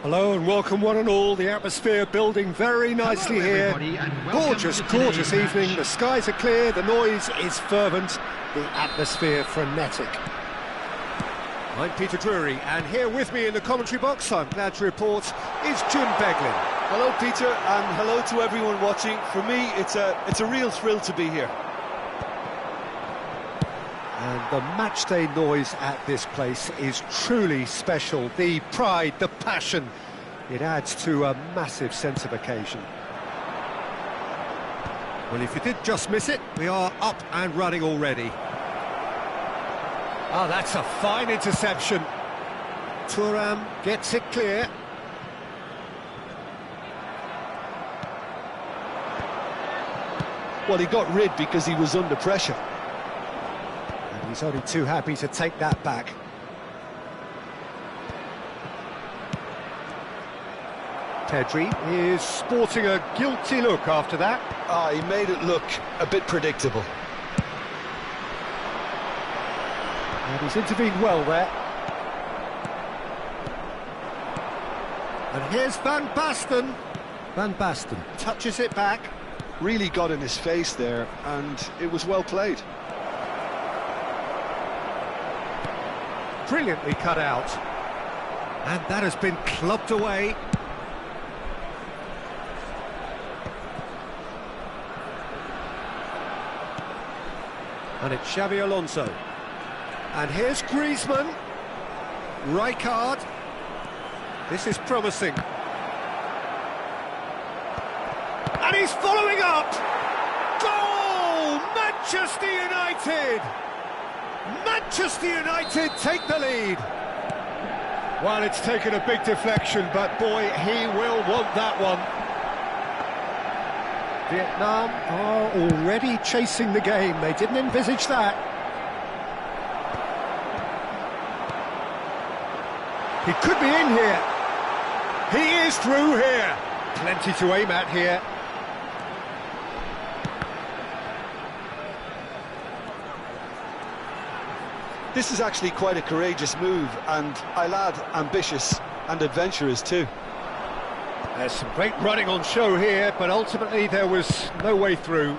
Hello and welcome one and all, the atmosphere building very nicely here. Gorgeous, gorgeous evening, the skies are clear, the noise is fervent, the atmosphere frenetic. I'm Peter Drury, and here with me in the commentary box, I'm glad to report, is Jim Beglin. Hello Peter, and hello to everyone watching. For me, it's a real thrill to be here. And the matchday noise at this place is truly special. The pride, the passion, it adds to a massive sense of occasion. Well, if you did just miss it, we are up and running already. Oh, that's a fine interception. Thuram gets it clear. Well, he got rid because he was under pressure. He's only too happy to take that back. Pedri is sporting a guilty look after that. He made it look a bit predictable. And he's intervened well there. And here's Van Basten. Van Basten touches it back. Really got in his face there, and it was well played. Brilliantly cut out, and that has been clubbed away. And it's Xabi Alonso, and here's Griezmann. Rijkaard, this is promising, and he's following up. Goal! Manchester United! Manchester United take the lead. Well, it's taken a big deflection, but boy, he will want that one. Vietnam are already chasing the game. They didn't envisage that. He could be in here. He is through here. Plenty to aim at here. This is actually quite a courageous move, and I'll add ambitious and adventurous too. There's some great running on show here, but ultimately there was no way through.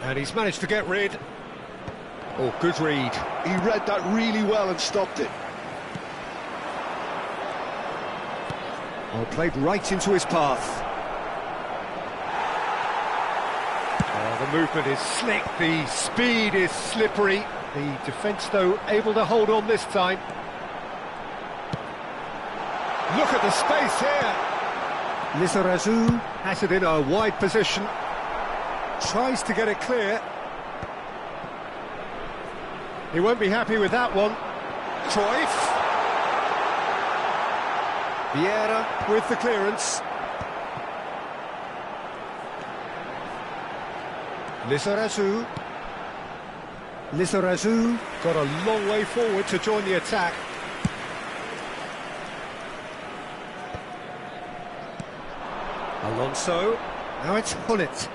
And he's managed to get rid. Oh, good read. He read that really well and stopped it. Oh, played right into his path. The movement is slick, the speed is slippery. The defence, though, able to hold on this time. Look at the space here. Lizarazu has it in a wide position. Tries to get it clear. He won't be happy with that one. Cruyff. Vieira with the clearance. Lizarazu. Lizarazu got a long way forward to join the attack. Alonso. Now it's Hullet.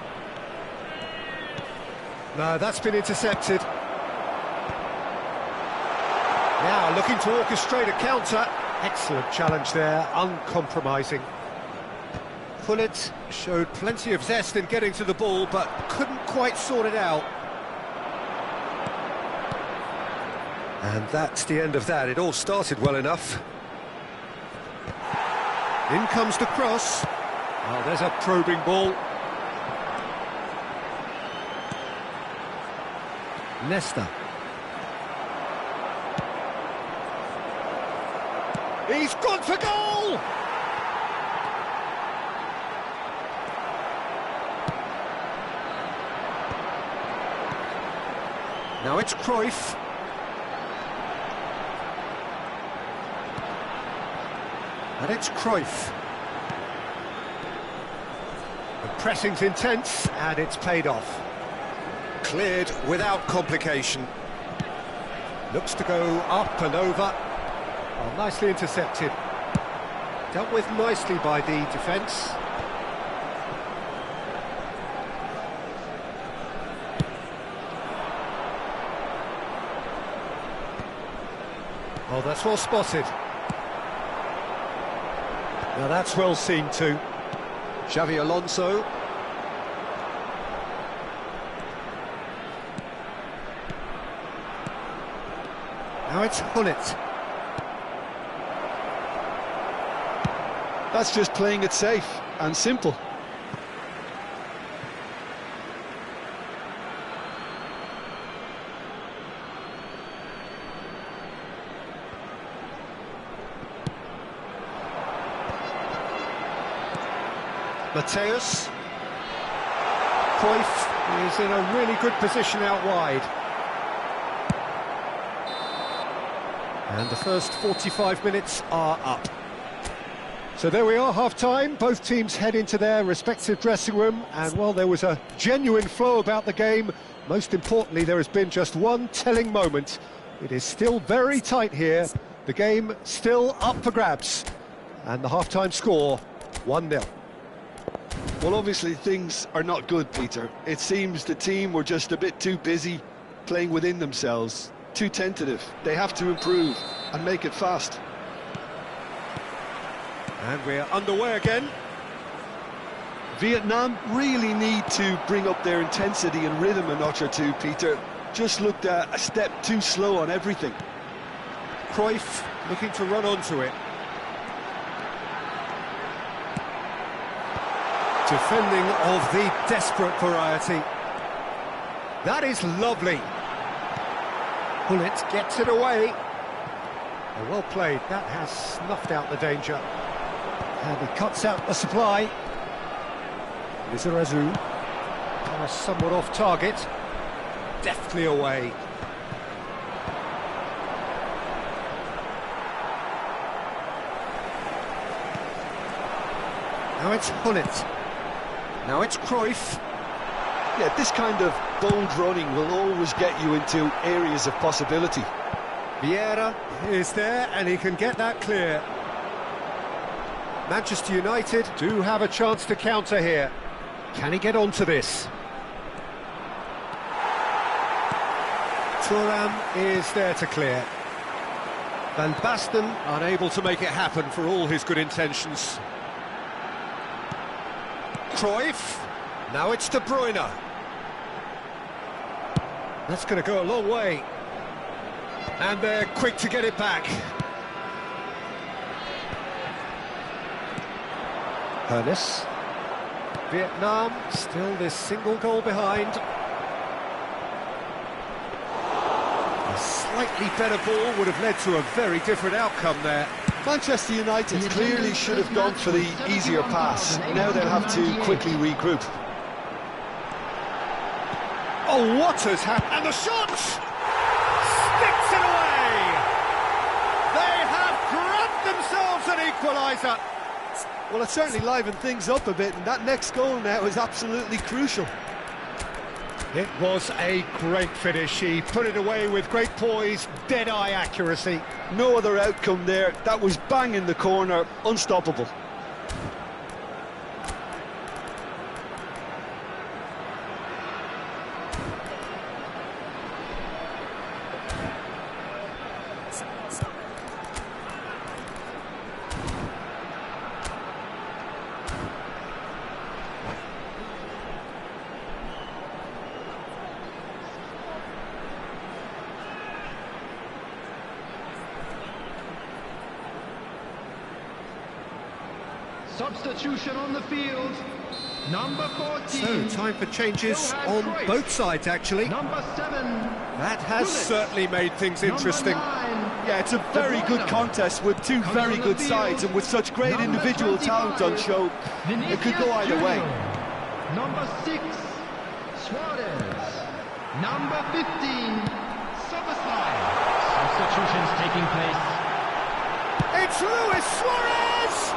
No, that's been intercepted. Now looking to orchestrate a counter. Excellent challenge there, uncompromising. Hullet showed plenty of zest in getting to the ball, but couldn't quite sort it out. And that's the end of that. It all started well enough. In comes the cross. Oh, there's a probing ball. Nesta. He's gone for goal! Now it's Cruyff. And it's Cruyff. The pressing's intense, and it's paid off. Cleared without complication. Looks to go up and over. Oh, nicely intercepted. Dealt with nicely by the defence. Oh, that's well spotted. Now that's well seen too. Xavi Alonso. Now it's Hullet. That's just playing it safe and simple. Mateus. Cruyff is in a really good position out wide. And the first 45 minutes are up. So there we are, half-time. Both teams head into their respective dressing room, and while there was a genuine flow about the game, most importantly, there has been just one telling moment. It is still very tight here. The game still up for grabs. And the half-time score, 1-0. Well, obviously things are not good, Peter. It seems the team were just a bit too busy playing within themselves, too tentative. They have to improve and make it fast. And we're underway again. Vietnam really need to bring up their intensity and rhythm a notch or two, Peter. Just looked a step too slow on everything. Cruyff looking to run onto it. Defending of the desperate variety. That is lovely. Hullet gets it away. Oh, well played. That has snuffed out the danger. And he cuts out the supply. Lizarazu. Pass somewhat off target. Deftly away. Now it's Hullet. Now it's Cruyff. Yeah, this kind of bold running will always get you into areas of possibility. Vieira is there, and he can get that clear. Manchester United do have a chance to counter here. Can he get onto this? Thuram is there to clear. Van Basten unable to make it happen for all his good intentions. Cruyff. Now it's De Bruyne. That's going to go a long way. And they're quick to get it back. Hernes. Vietnam still this single goal behind. A slightly better ball would have led to a very different outcome there. Manchester United clearly should have gone for the easier pass. Now they'll have to quickly regroup. Oh, what has happened? And the shot! Sticks it away! They have grabbed themselves an equaliser. Well, it certainly livened things up a bit, and that next goal now is absolutely crucial. It was a great finish. He put it away with great poise, dead-eye accuracy. No other outcome there. That was bang in the corner, unstoppable. Substitution on the field. Number 14. So, time for changes on both sides, actually. Number 7. That has certainly made things interesting. Yeah, it's a very good contest with two very good sides, and with such great individual talent on show, it could go either way. Number 6, Suarez. Number 15, Szoboszlai. Substitutions taking place. It's Luis Suarez!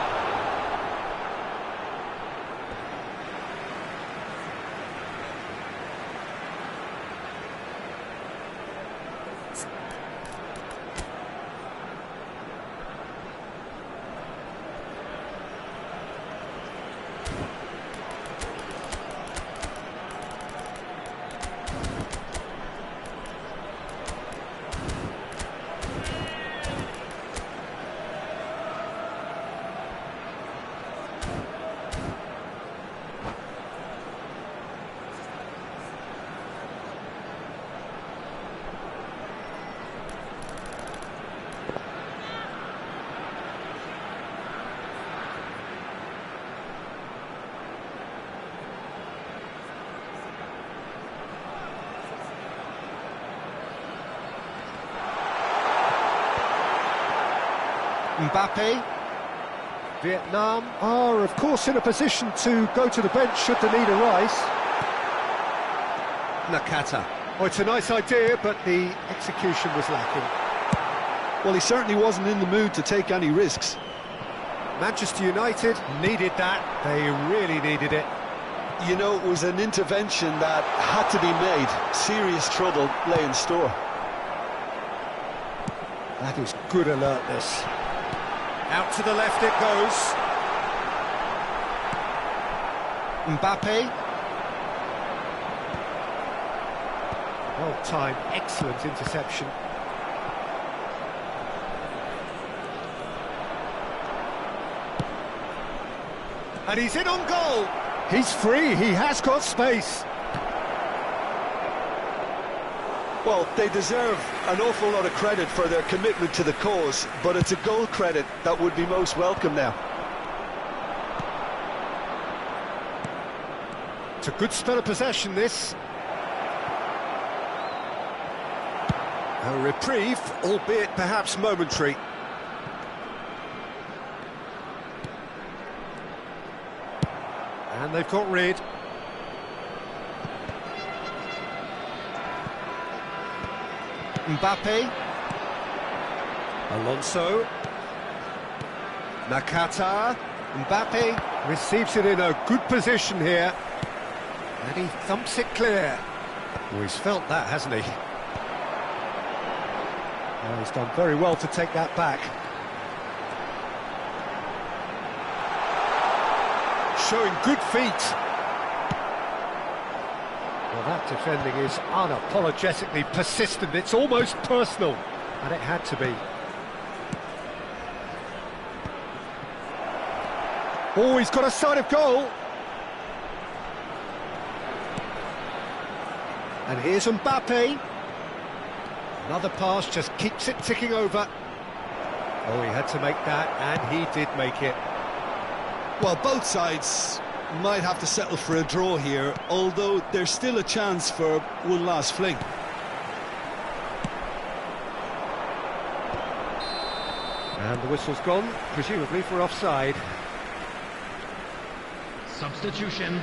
Mbappe. Vietnam are, of course, in a position to go to the bench should the need arise. Nakata. Oh, it's a nice idea, but the execution was lacking. Well, he certainly wasn't in the mood to take any risks. Manchester United needed that. They really needed it. You know, it was an intervention that had to be made. Serious trouble lay in store. That is good alertness. Out to the left it goes. Mbappe. Well timed, excellent interception. And he's in on goal. He's free, he has got space. Well, they deserve an awful lot of credit for their commitment to the cause, but it's a goal credit that would be most welcome now. It's a good spell of possession, this. A reprieve, albeit perhaps momentary. And they've got rid. Mbappe. Alonso. Nakata. Mbappe receives it in a good position here. And he thumps it clear. Well, he's felt that, hasn't he? Well, he's done very well to take that back. Showing good feet. Well, that defending is unapologetically persistent. It's almost personal, and it had to be. Oh, he's got a sight of goal. And here's Mbappe. Another pass just keeps it ticking over. Oh, he had to make that, and he did make it. Well, both sides might have to settle for a draw here, although there's still a chance for one last fling. And the whistle's gone, presumably for offside. Substitution.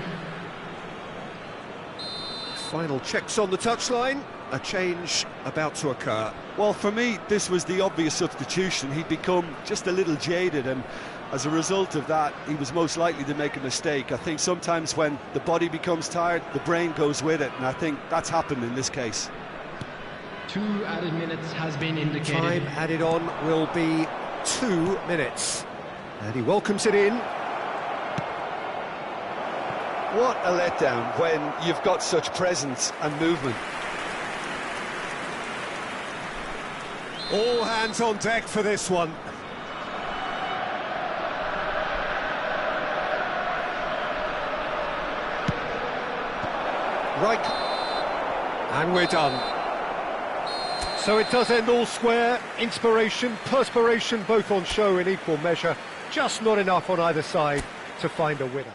Final checks on the touchline. A change about to occur. Well, for me, this was the obvious substitution. He'd become just a little jaded, and as a result of that, he was most likely to make a mistake. I think sometimes when the body becomes tired, the brain goes with it, and I think that's happened in this case. 2 added minutes has been indicated. Time added on will be 2 minutes. And he welcomes it in. What a letdown when you've got such presence and movement. All hands on deck for this one. Right, and we're done. So it does end all square. Inspiration, perspiration, both on show in equal measure. Just not enough on either side to find a winner.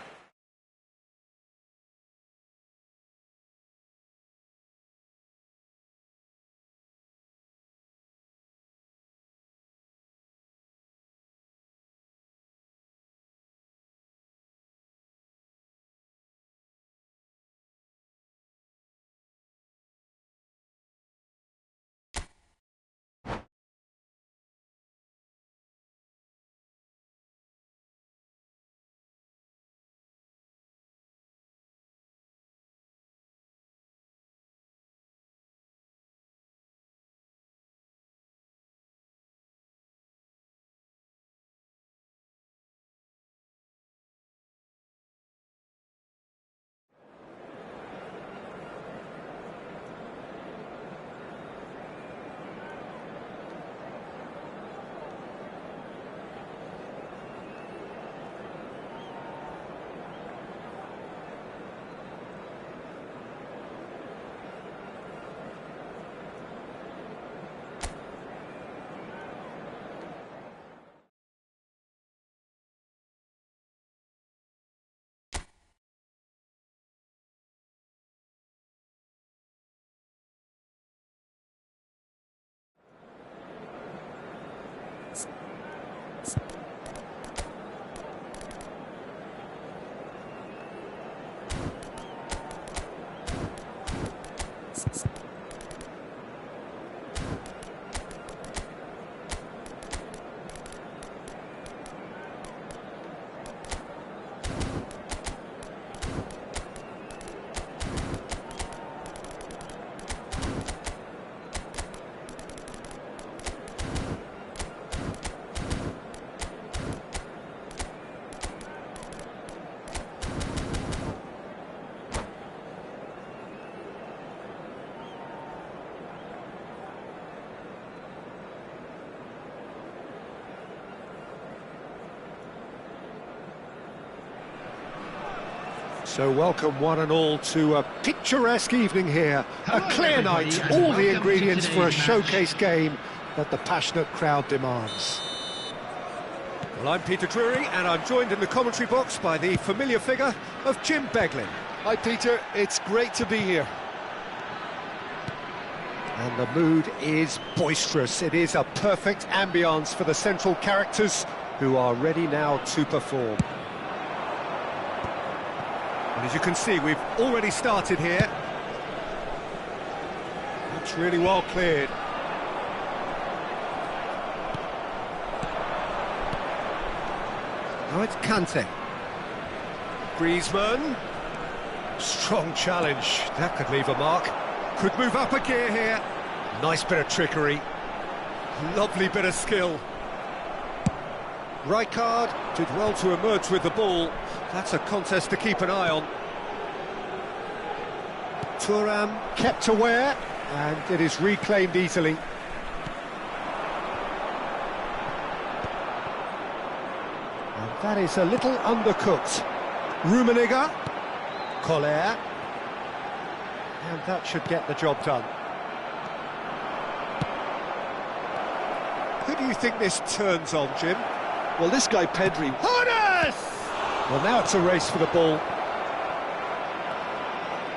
So welcome one and all to a picturesque evening here. A clear night, all the ingredients for a showcase game that the passionate crowd demands. Well, I'm Peter Drury, and I'm joined in the commentary box by the familiar figure of Jim Beglin. Hi Peter, it's great to be here. And the mood is boisterous. It is a perfect ambience for the central characters who are ready now to perform. And as you can see, we've already started here. That's really well cleared. Now it's Kante. Griezmann. Strong challenge. That could leave a mark. Could move up a gear here. Nice bit of trickery. Lovely bit of skill. Rijkaard did well to emerge with the ball. That's a contest to keep an eye on. Thuram kept aware, and it is reclaimed easily. And that is a little undercooked. Rummenigge, Collier, and that should get the job done. Who do you think this turns on, Jim? Well, this guy Pedri. Harness! Well, now it's a race for the ball.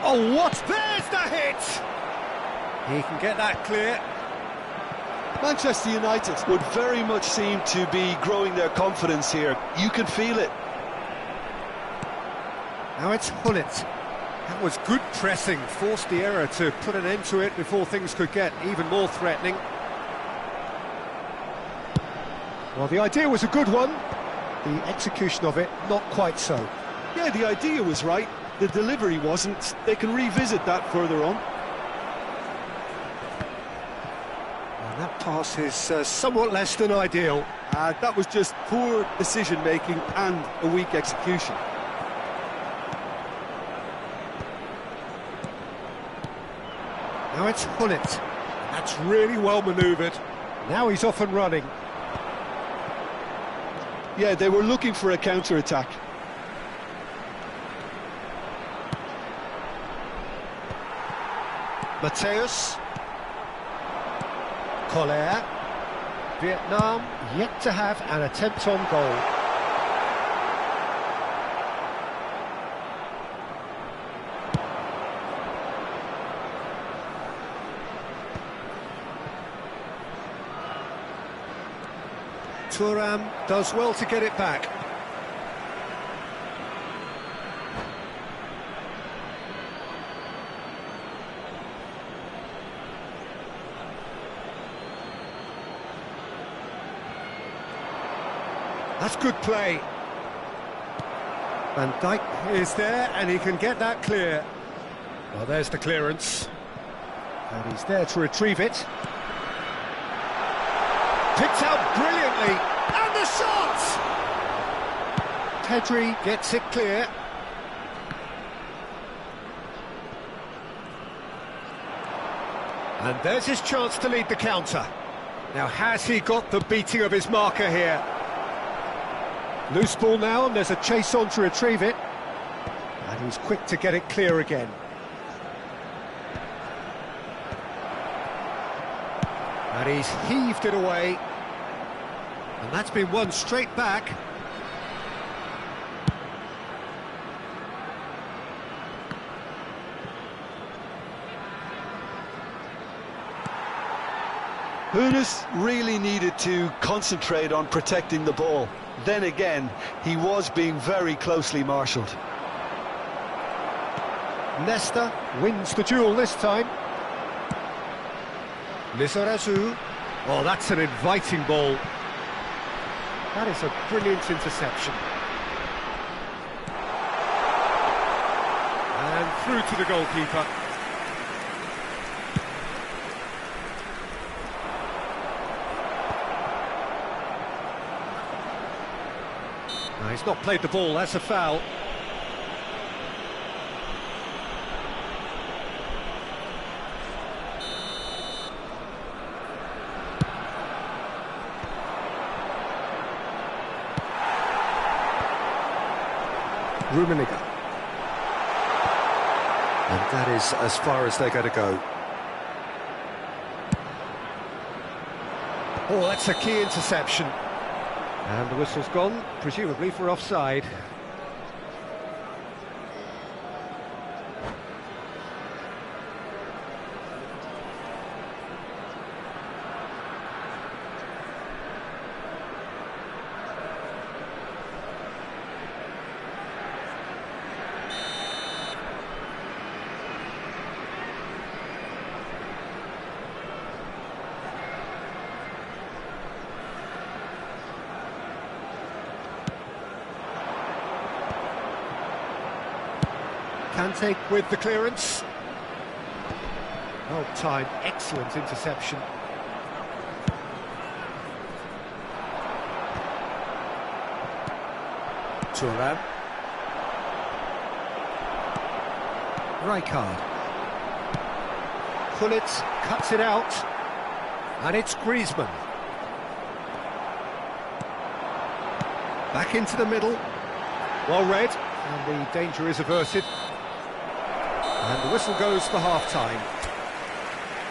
Oh, what? There's the hit! He can get that clear. Manchester United would very much seem to be growing their confidence here. You can feel it. Now it's Hullet. That was good pressing, forced the error to put an end to it before things could get even more threatening. Well, the idea was a good one. The execution of it, not quite so. Yeah, the idea was right. The delivery wasn't. They can revisit that further on. And that pass is somewhat less than ideal. That was just poor decision-making and a weak execution. Now it's Hullet. That's really well manoeuvred. Now he's off and running. Yeah, they were looking for a counter-attack. Mateus. Collier. Vietnam yet to have an attempt on goal. Thuram does well to get it back. That's good play. Van Dijk is there and he can get that clear. Well, there's the clearance. And he's there to retrieve it. Picked out brilliantly, and the shot! Pedri gets it clear. And there's his chance to lead the counter. Now, has he got the beating of his marker here? Loose ball now, and there's a chase on to retrieve it. And he's quick to get it clear again. And he's heaved it away. And that's been won straight back. Hoeneß really needed to concentrate on protecting the ball. Then again, he was being very closely marshalled. Nesta wins the duel this time. Lizarazu. Oh, that's an inviting ball. That is a brilliant interception. And through to the goalkeeper. No, he's not played the ball, that's a foul. Rummenigge. That is as far as they're going to go. Oh, that's a key interception. And the whistle's gone, presumably for offside. Kante with the clearance. Well timed, excellent interception. Thuram. Rijkaard. Gullit cuts it out. And it's Griezmann. Back into the middle. Well read. And the danger is averted. And the whistle goes for half-time.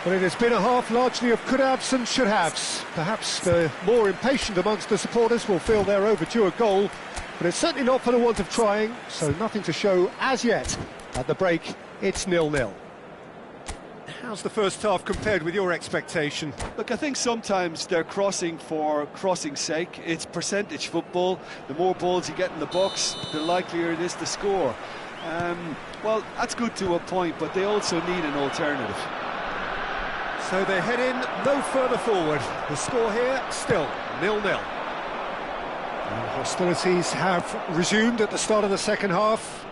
Well, it has been a half largely of could-haves and should-haves. Perhaps the more impatient amongst the supporters will feel they're overdue a goal, but it's certainly not for the want of trying, so nothing to show as yet. At the break, it's 0-0. How's the first half compared with your expectation? Look, I think sometimes they're crossing for crossing's sake. It's percentage football. The more balls you get in the box, the likelier it is to score. Well, that's good to a point, but they also need an alternative. So they head in no further forward. The score here, still 0-0. And hostilities have resumed at the start of the second half.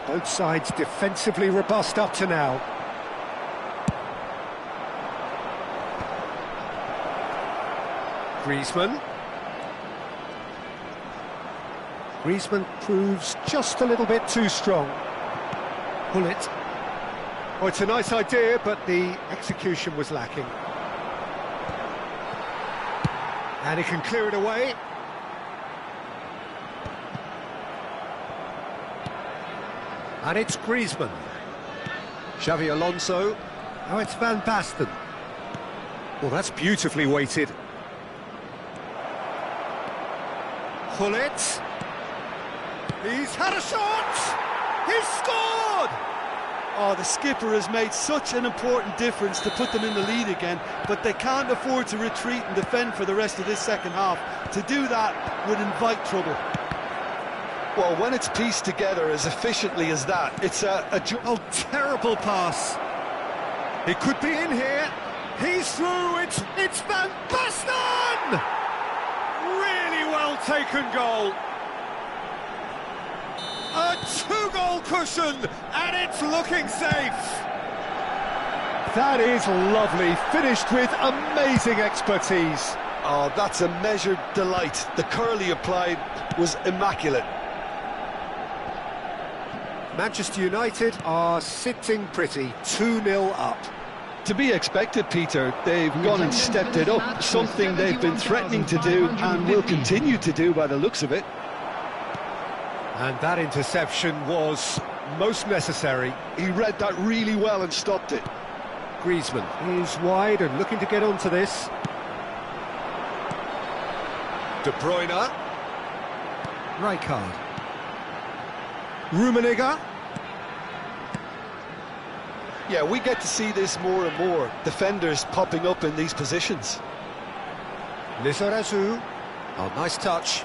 Both sides defensively robust up to now. Griezmann. Griezmann proves just a little bit too strong. Gullit. Oh, it's a nice idea, but the execution was lacking. And he can clear it away. And it's Griezmann. Xavi Alonso. Oh, it's Van Basten. Well, that's beautifully weighted. Gullit. He's had a shot! He's scored! Oh, the skipper has made such an important difference to put them in the lead again, but they can't afford to retreat and defend for the rest of this second half. To do that would invite trouble. Well, when it's pieced together as efficiently as that, it's a Oh, terrible pass. He could be in here. He's through. It's Van Basten! Really well taken goal. A two-goal cushion, and it's looking safe. That is lovely, finished with amazing expertise. Oh, that's a measured delight. The curl he applied was immaculate. Manchester United are sitting pretty, 2-0 up. To be expected, Peter. They've gone and stepped it up, something they've been threatening to do and will continue to do by the looks of it. And that interception was most necessary. He read that really well and stopped it. Griezmann is wide and looking to get onto this. De Bruyne. Rijkaard. Rummenigge. Yeah, we get to see this more and more. Defenders popping up in these positions. Lizarazu. Oh, nice touch.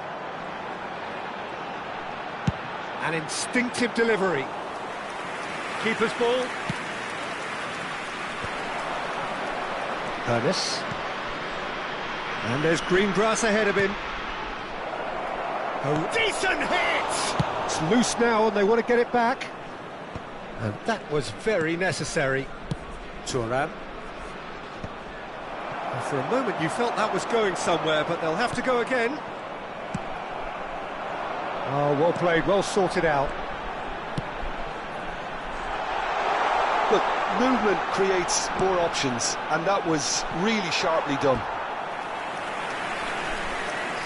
An instinctive delivery. Keeper's ball. Ernest. And there's green grass ahead of him. A decent hit! It's loose now and they want to get it back. And that was very necessary. Thuram. And for a moment you felt that was going somewhere, but they'll have to go again. Oh, well played, well sorted out. Look, movement creates more options, and that was really sharply done.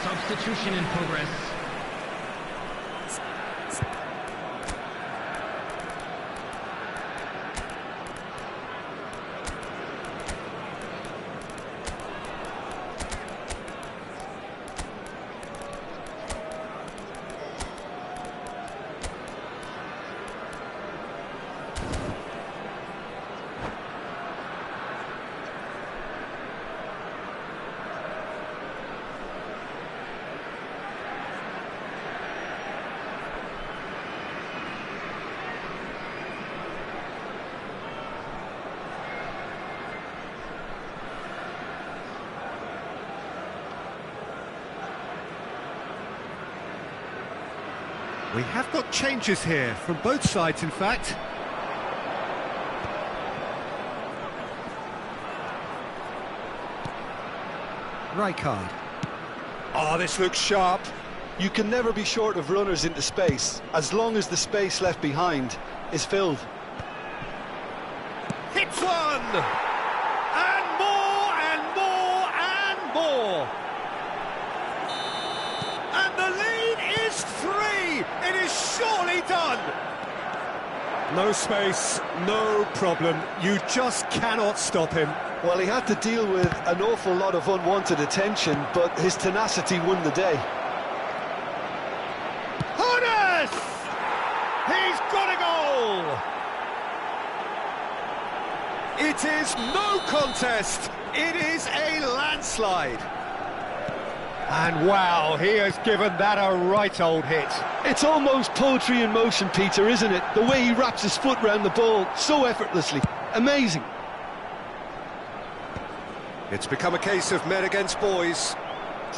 Substitution in progress. We have got changes here, from both sides in fact. Rijkaard. Oh, this looks sharp. You can never be short of runners into space, as long as the space left behind is filled. Hits one! And more, and more, and more! And the lead is 3! It is surely done! No space, no problem. You just cannot stop him. Well, he had to deal with an awful lot of unwanted attention, but his tenacity won the day. Horace! He's got a goal! It is no contest. It is a landslide. And wow, he has given that a right old hit. It's almost poetry in motion, Peter, isn't it? The way he wraps his foot round the ball so effortlessly. Amazing. It's become a case of men against boys.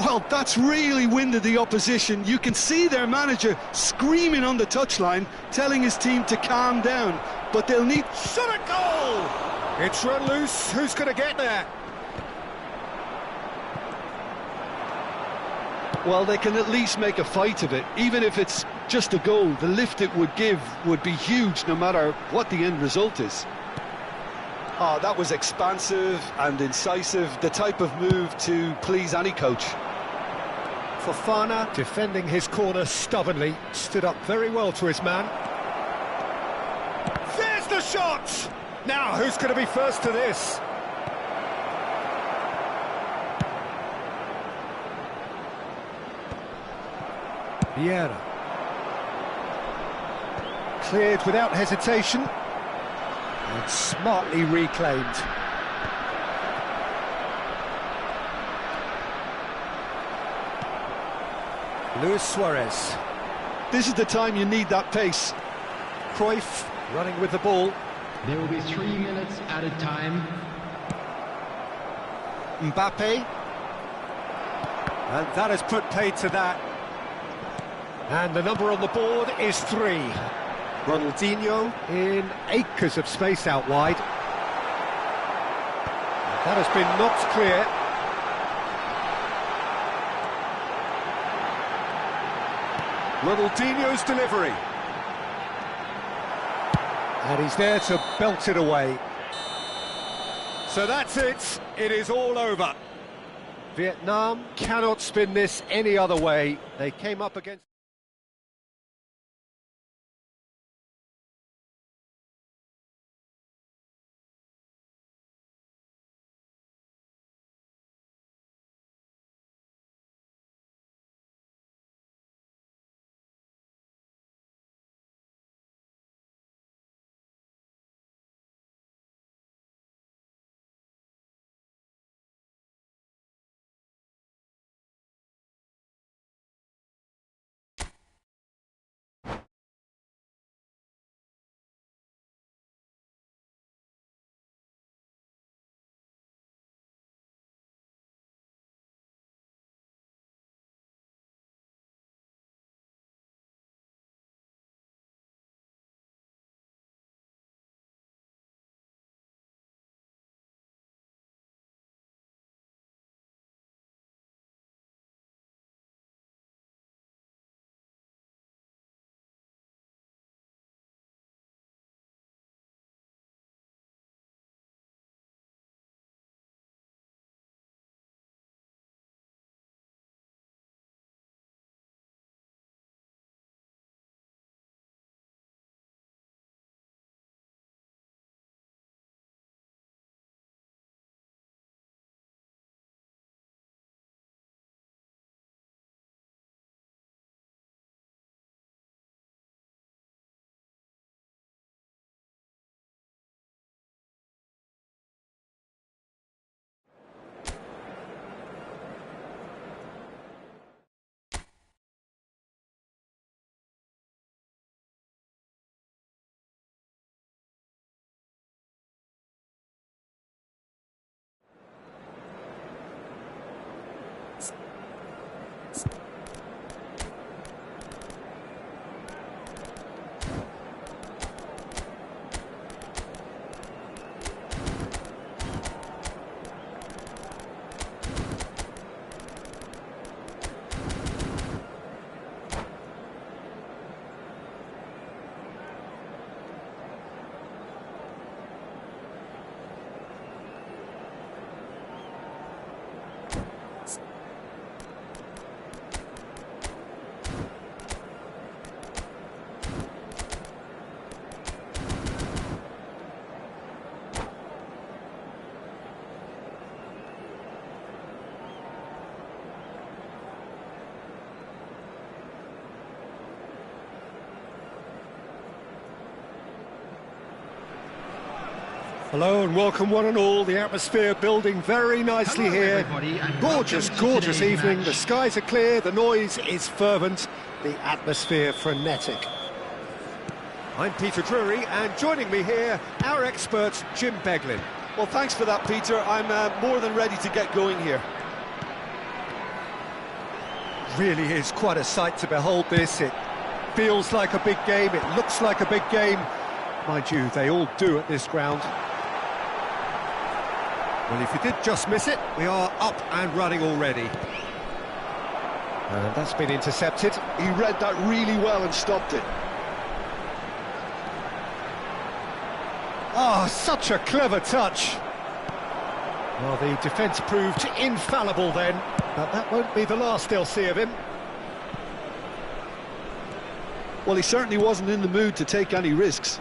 Well, that's really winded the opposition. You can see their manager screaming on the touchline, telling his team to calm down. But they'll need... Shot a goal! It's run loose. Who's going to get there? Well, they can at least make a fight of it. Even if it's just a goal, the lift it would give would be huge no matter what the end result is. Oh, that was expansive and incisive, the type of move to please any coach. Fofana, defending his corner stubbornly, stood up very well to his man. There's the shot! Now, who's going to be first to this? Vieira. Cleared without hesitation. And smartly reclaimed. Luis Suarez. This is the time you need that pace. Cruyff running with the ball. There will be 3 minutes added time. Mbappe. And that has put paid to that. And the number on the board is 3. Ronaldinho in acres of space out wide. That has been knocked clear. Ronaldinho's delivery. And he's there to belt it away. So that's it. It is all over. Vietnam cannot spin this any other way. They came up against... Hello and welcome one and all. The atmosphere building very nicely here. Gorgeous, gorgeous evening. The skies are clear, the noise is fervent, the atmosphere frenetic. I'm Peter Drury, and joining me here, our expert, Jim Beglin. Well, thanks for that, Peter. I'm more than ready to get going here. Really is quite a sight to behold this. It feels like a big game, it looks like a big game. Mind you, they all do at this ground. Well, if you did just miss it, we are up and running already. And that's been intercepted. He read that really well and stopped it. Oh, such a clever touch. Well, the defence proved infallible then, but that won't be the last they'll see of him. Well, he certainly wasn't in the mood to take any risks.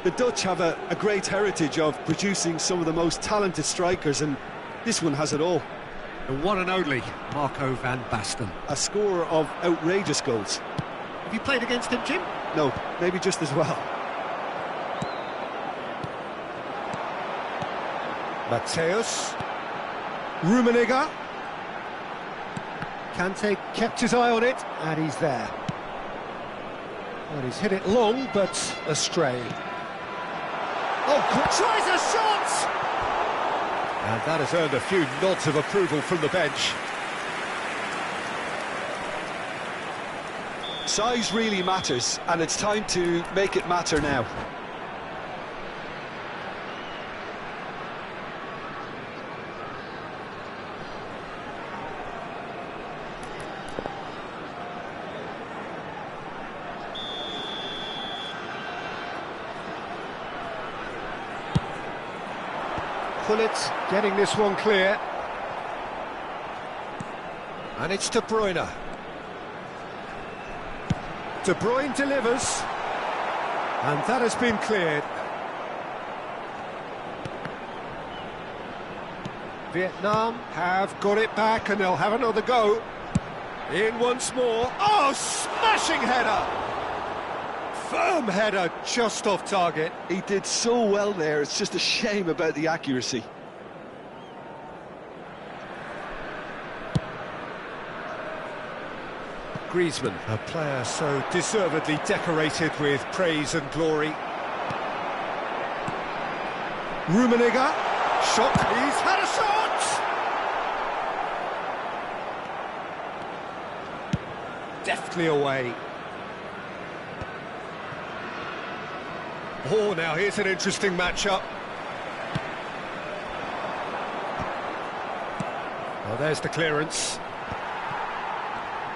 The Dutch have a great heritage of producing some of the most talented strikers, and this one has it all. The one and only Marco van Basten. A scorer of outrageous goals. Have you played against him, Jim? No, maybe just as well. Mateus. Rummenigge. Kante kept his eye on it, and he's there. Well, he's hit it long, but astray. Oh, tries a shot! And that has earned a few nods of approval from the bench. Size really matters, and it's time to make it matter now. Gullit getting this one clear. And it's De Bruyne. De Bruyne delivers. And that has been cleared. Vietnam have got it back and they'll have another go. In once more. Oh, smashing header! Firm header, just off target. He did so well there, it's just a shame about the accuracy. Griezmann, a player so deservedly decorated with praise and glory. Rummenigge, shot, he's had a shot! Deftly away. Oh, now here's an interesting matchup. Oh, there's the clearance.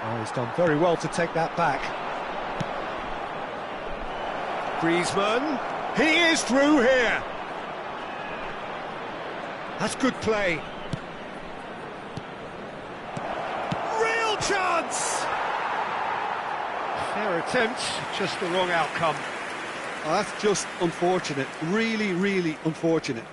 Oh, he's done very well to take that back. Griezmann, he is through here. That's good play. Real chance! Fair attempt, just the wrong outcome. Oh, that's just unfortunate, really, really unfortunate.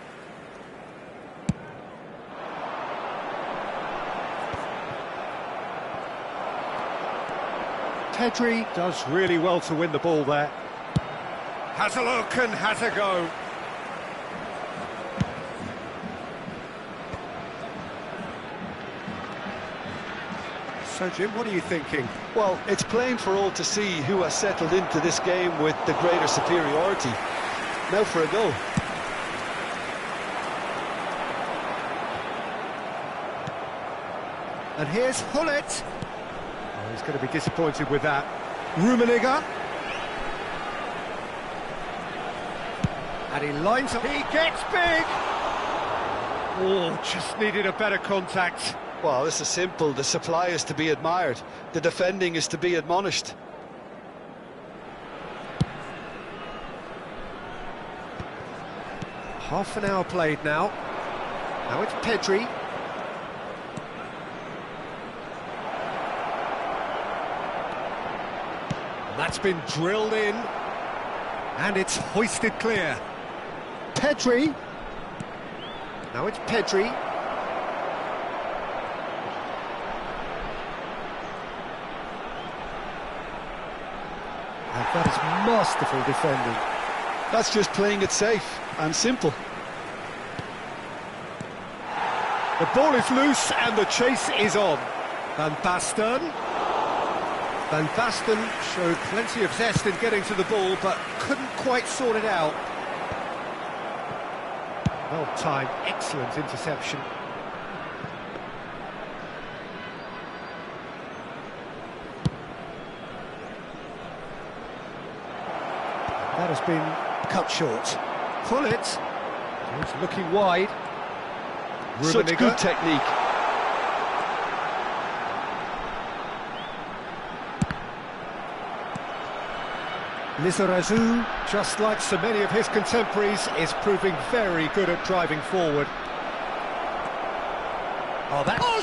Pedri does really well to win the ball there. Has a look and has a go. So, Jim, what are you thinking? Well, it's plain for all to see who has settled into this game with the greater superiority. Now for a goal. And here's Gullit. Oh, he's going to be disappointed with that. Rummenigge. And he lines up. He gets big. Oh, just needed a better contact. Well, this is simple. The supply is to be admired. The defending is to be admonished. Half an hour played now. Now it's Pedri. And that's been drilled in. And it's hoisted clear. Pedri. Now it's Pedri. And that is masterful defending. That's just playing it safe and simple. The ball is loose and the chase is on. Van Basten. Van Basten showed plenty of zest in getting to the ball, but couldn't quite sort it out. Well-timed, excellent interception. That has been cut short. Pull it. It's looking wide. Such good technique. Lizarazu, just like so many of his contemporaries, is proving very good at driving forward.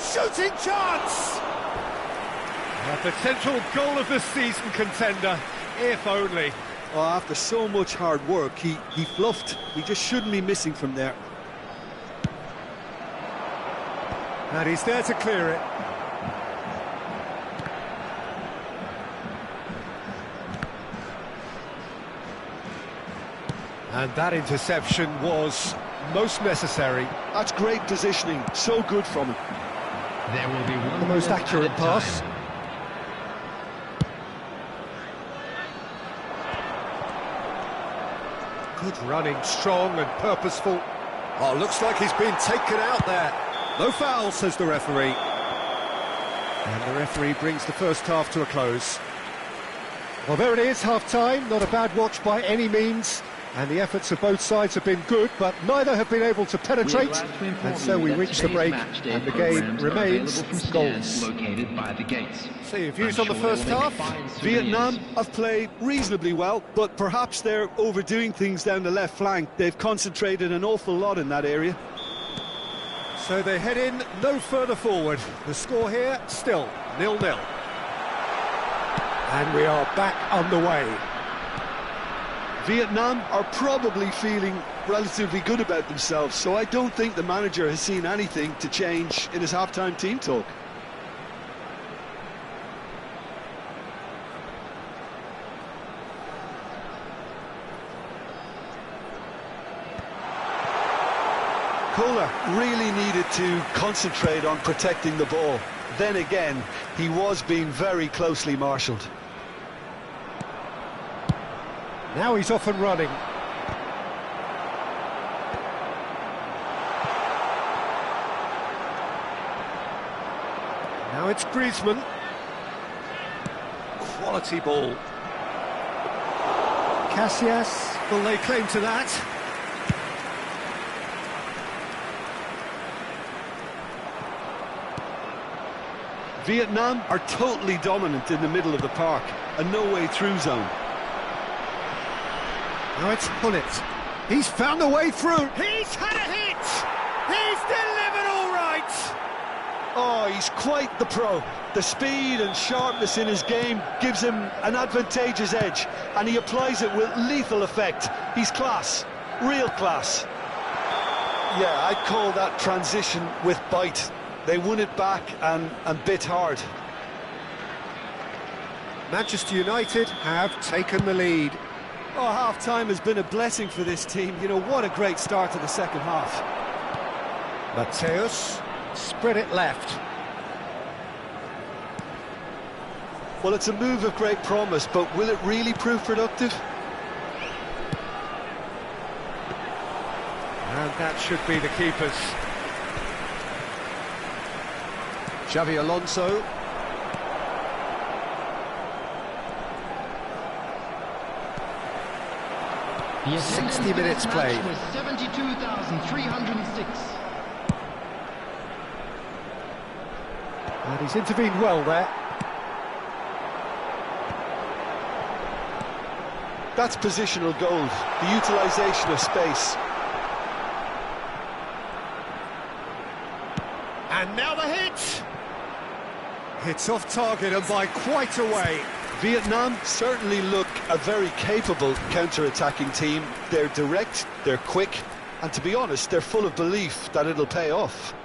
Shooting chance! A potential goal of the season contender, if only. Oh, after so much hard work, he fluffed. He just shouldn't be missing from there. And he's there to clear it. And that interception was most necessary. That's great positioning, so good from him. There will be one The most minute accurate at a pass. time. Good running, strong and purposeful. Oh, looks like he's been taken out there. No foul, says the referee. And the referee brings the first half to a close. Well, there it is, half-time. Not a bad watch by any means. And the efforts of both sides have been good, but neither have been able to penetrate. And so we reach the break, and the game remains goals. Located by the gates. So your views on the first half? Vietnam have played reasonably well, but perhaps they're overdoing things down the left flank. They've concentrated an awful lot in that area. So they head in no further forward. The score here, still 0-0. And we are back underway. Vietnam are probably feeling relatively good about themselves, so I don't think the manager has seen anything to change in his half-time team talk. Kohler really needed to concentrate on protecting the ball. Then again, he was being very closely marshalled. Now he's off and running. Now it's Griezmann. Quality ball. Casillas will lay claim to that. Vietnam are totally dominant in the middle of the park, a no-way-through zone. Now it's Pullet. He's found a way through. He's had a hit. He's delivered all right. Oh, he's quite the pro. The speed and sharpness in his game gives him an advantageous edge, and he applies it with lethal effect. He's class, real class. Yeah, I'd call that transition with bite. They won it back and bit hard. Manchester United have taken the lead. Oh, half-time has been a blessing for this team. You know, what a great start to the second half. Mateus spread it left. Well, it's a move of great promise, but will it really prove productive? And that should be the keepers. Xavi Alonso. The 60 minutes played. Was 72,306. And he's intervened well there. That's positional gold, the utilisation of space. And now the hit! It's off target and by quite a way. Vietnam certainly look a very capable counter-attacking team. They're direct, they're quick, and to be honest, they're full of belief that it'll pay off.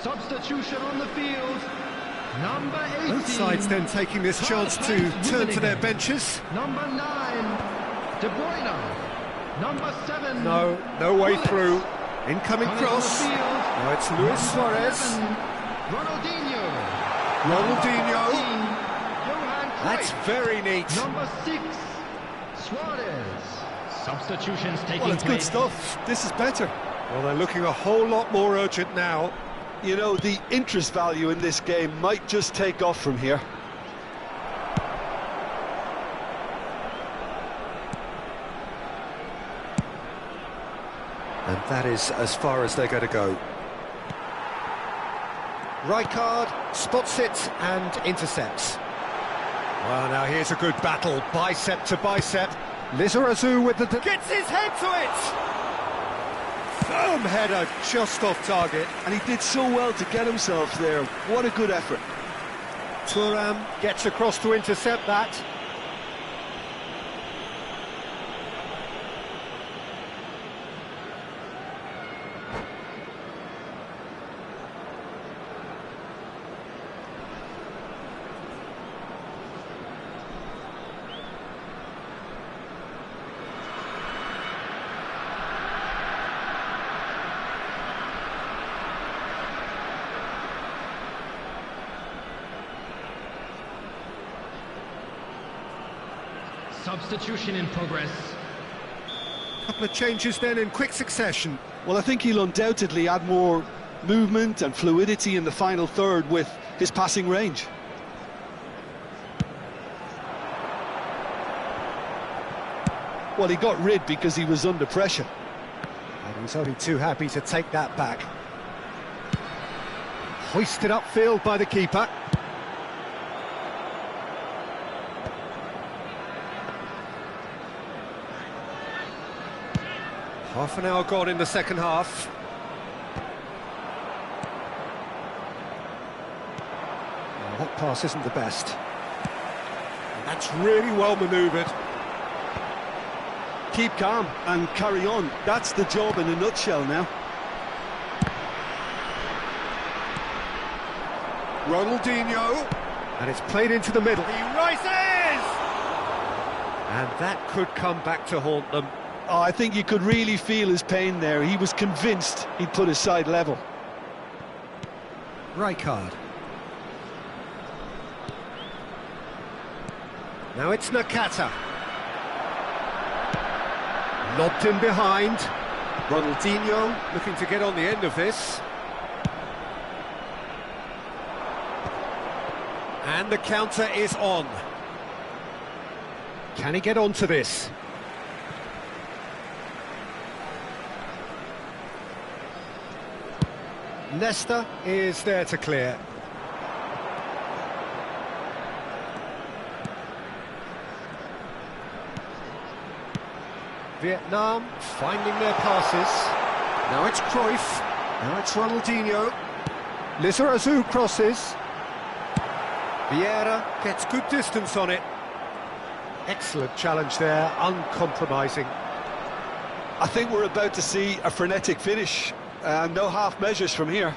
Substitution on the field. Number 18. Both sides then taking this chance to turn to their benches. Number 9, De Bruyne. Number 7. No way Willis. through. Incoming Coming on the cross. field. Now it's Luis Suarez. 7, Ronaldinho. Ronaldinho. 14, Johan Cruyff. That's very neat. Number 6, Suarez. Substitutions taking Well, it's good place. stuff. This is better. Well, they're looking a whole lot more urgent now. You know, the interest value in this game might just take off from here. And that is as far as they're going to go. Rijkaard spots it and intercepts. Well, now here's a good battle, bicep to bicep. Lizarazu with the... gets his head to it! Firm header, just off target. And he did so well to get himself there. What a good effort. Thuram gets across to intercept that. Substitution in progress. Couple of changes then in quick succession. Well, I think he'll undoubtedly add more movement and fluidity in the final third with his passing range. Well, he got rid because he was under pressure. And he's only too happy to take that back. Hoisted upfield by the keeper. Half an hour gone in the second half. Well, that pass isn't the best. And that's really well manoeuvred. Keep calm and carry on. That's the job in a nutshell now. Ronaldinho. And it's played into the middle. He rises! And that could come back to haunt them. Oh, I think you could really feel his pain there. He was convinced he'd put his side level. Rijkaard. Now it's Nakata. Lobbed in behind. Ronaldinho looking to get on the end of this. And the counter is on. Can he get onto this? Nesta is there to clear. Vietnam finding their passes. Now it's Cruyff. Now it's Ronaldinho. Lizarazu crosses. Vieira gets good distance on it. Excellent challenge there, uncompromising. I think we're about to see a frenetic finish. No half measures from here.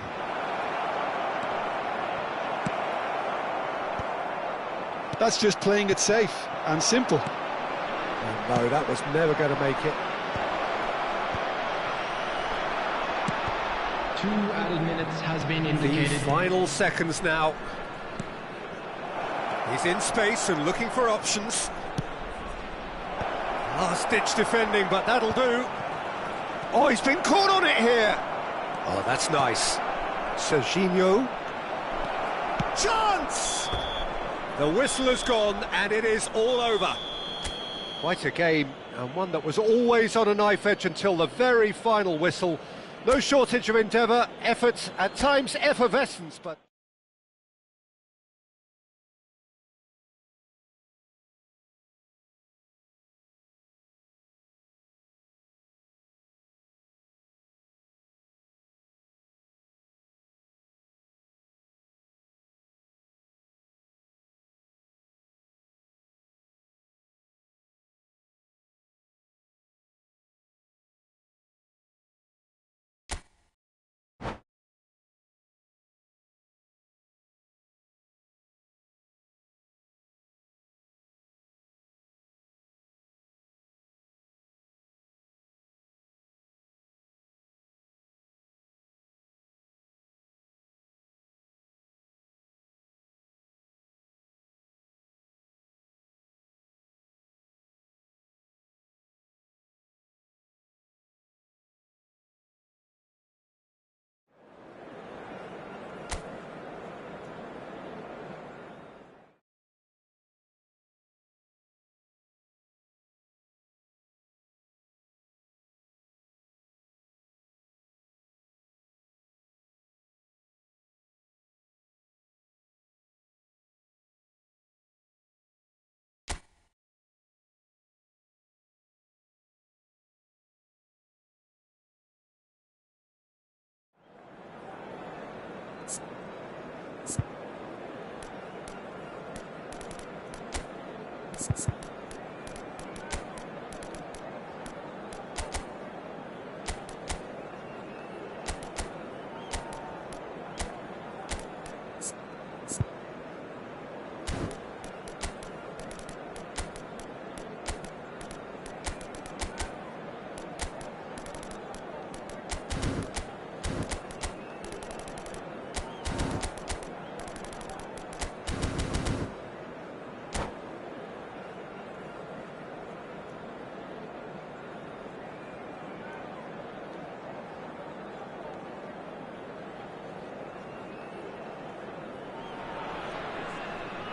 That's just playing it safe and simple. And no, that was never going to make it. 2 added minutes has been The indicated. final seconds now. He's in space and looking for options. Last-ditch defending, but that'll do. Oh, he's been caught on it here. Oh, that's nice. Serginho. Chance! The whistle has gone, and it is all over. Quite a game, and one that was always on a knife edge until the very final whistle. No shortage of endeavour, effort, at times effervescence, but...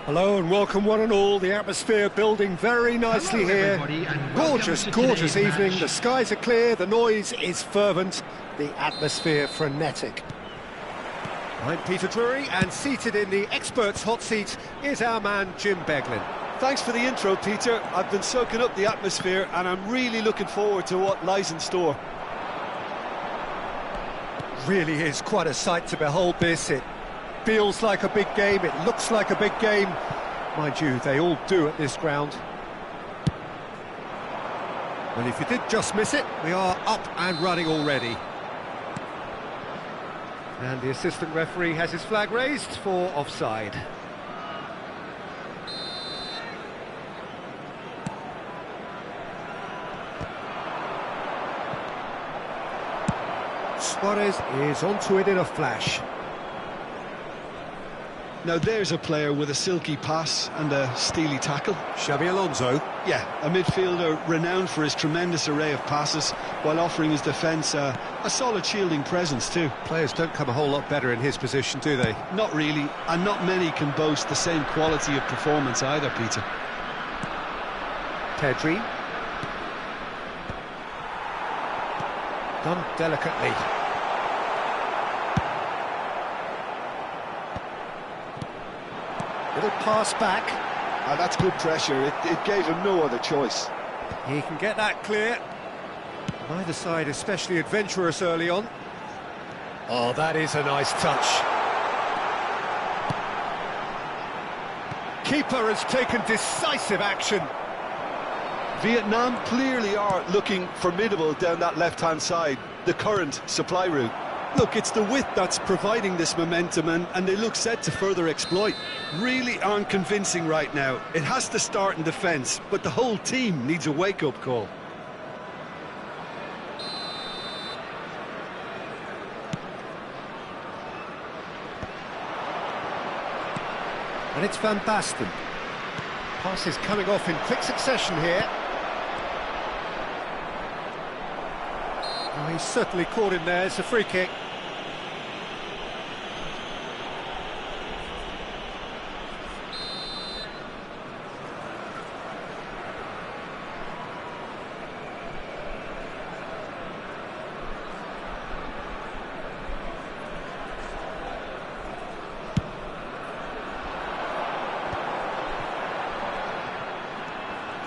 Hello and welcome one and all, the atmosphere building very nicely here. Gorgeous evening, the skies are clear, the noise is fervent, the atmosphere frenetic. I'm Peter Drury, and seated in the experts' hot seat is our man Jim Beglin. Thanks for the intro, Peter. I've been soaking up the atmosphere and I'm really looking forward to what lies in store. Really is quite a sight to behold this. It feels like a big game, it looks like a big game. Mind you, they all do at this ground. Well, if you did just miss it, we are up and running already. And the assistant referee has his flag raised for offside. Suarez is onto it in a flash. Now there's a player with a silky pass and a steely tackle. Xabi Alonso. Yeah, a midfielder renowned for his tremendous array of passes while offering his defence a solid shielding presence too. Players don't come a whole lot better in his position, do they? Not really, and not many can boast the same quality of performance either, Peter. Pedri. Done delicately. Little pass back. And that's good pressure, it gave him no other choice. He can get that clear. Neither side especially adventurous early on. Oh, that is a nice touch. Keeper has taken decisive action. Vietnam clearly are looking formidable down that left-hand side, the current supply route. Look, it's the width that's providing this momentum, and they look set to further exploit. Really aren't convincing right now. It has to start in defence, but the whole team needs a wake-up call. And it's Van Basten. Passes coming off in quick succession here. Oh, he's certainly caught him there. It's a free kick.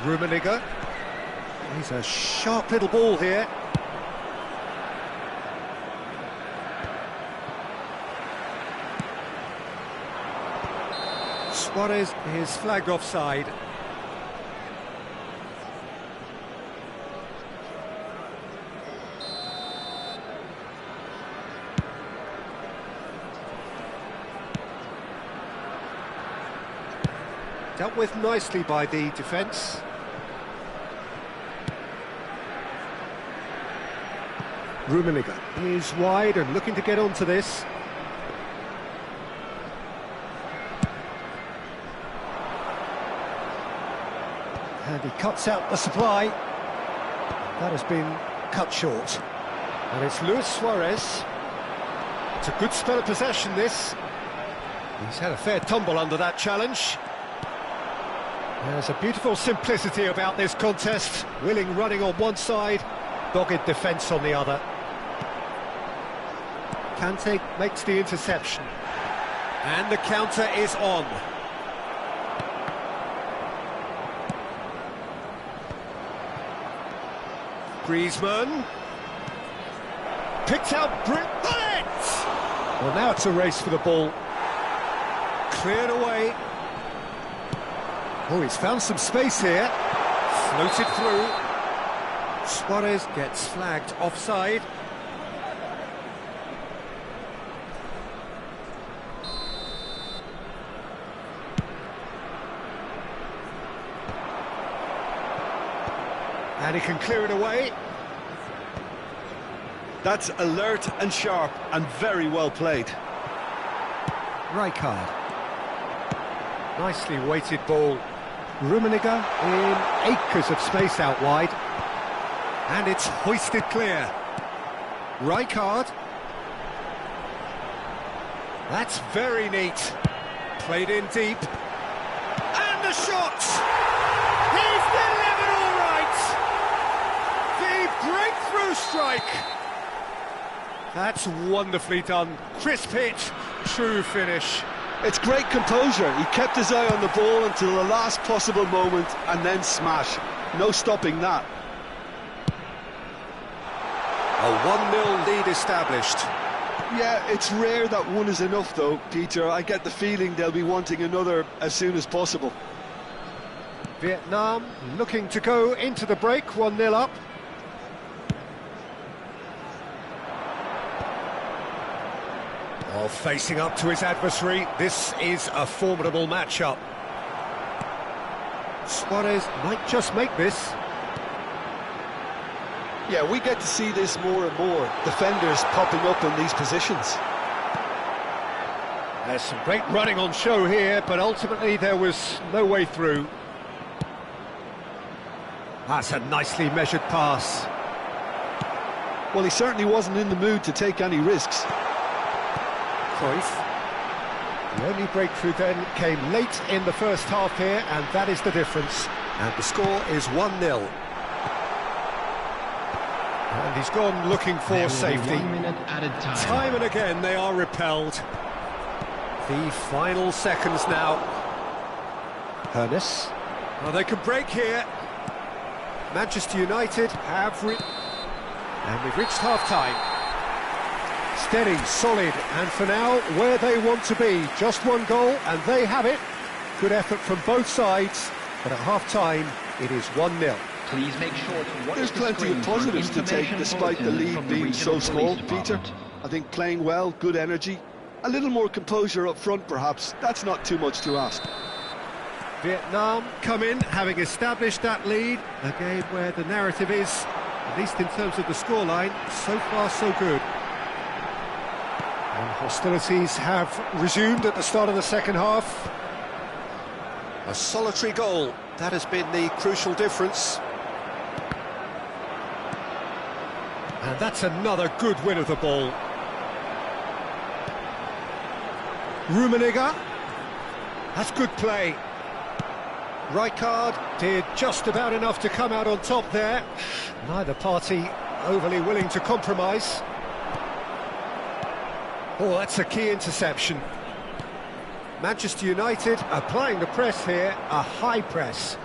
Rummenigge. He's a sharp little ball here. Suarez is flagged offside. Dealt with nicely by the defence. Rummenigge is wide and looking to get onto this. And he cuts out the supply. That has been cut short. And it's Luis Suarez. It's a good spell of possession, this. He's had a fair tumble under that challenge. There's a beautiful simplicity about this contest. Willing running on one side, dogged defence on the other. Kante makes the interception. And the counter is on. Griezmann. Picked out Bullet! Well, now it's a race for the ball. Cleared away. Oh, he's found some space here. Floated through. Suarez gets flagged offside. And he can clear it away. That's alert and sharp and very well played. Rijkaard. Nicely weighted ball. Rummenigge in acres of space out wide. And it's hoisted clear. Rijkaard. That's very neat. Played in deep. And the shot! He's delivered all right! The breakthrough strike! That's wonderfully done. Crisp hit, true finish. It's great composure. He kept his eye on the ball until the last possible moment and then smash. No stopping that. A 1-0 lead established. Yeah, it's rare that one is enough though, Peter. I get the feeling they'll be wanting another as soon as possible. Vietnam looking to go into the break, 1-0 up. Oh, facing up to his adversary, this is a formidable matchup. Suarez might just make this. Yeah, we get to see this more and more. Defenders popping up in these positions. There's some great running on show here, but ultimately there was no way through. That's a nicely measured pass. Well, he certainly wasn't in the mood to take any risks. Cruyff. The only breakthrough then came late in the first half here, and that is the difference. And the score is 1-0. And he's gone looking for safety. 1 minute added time. Time and again they are repelled. The final seconds now. Hernes. Well, they can break here. Manchester United have... And we've reached half-time. Steady, solid, and for now, where they want to be. Just one goal, and they have it. Good effort from both sides, but at half-time, it is 1-0. Please make sure to watch There's plenty of positives to take despite the lead being so small, Peter. I think playing well, good energy, a little more composure up front perhaps. That's not too much to ask. Vietnam come in, having established that lead. A game where the narrative is, at least in terms of the scoreline, so far so good. And hostilities have resumed at the start of the second half. A solitary goal, that has been the crucial difference. And that's another good win of the ball. Rummenigge. That's good play. Rijkaard did just about enough to come out on top there. Neither party overly willing to compromise. Oh, that's a key interception. Manchester United applying the press here, a high press.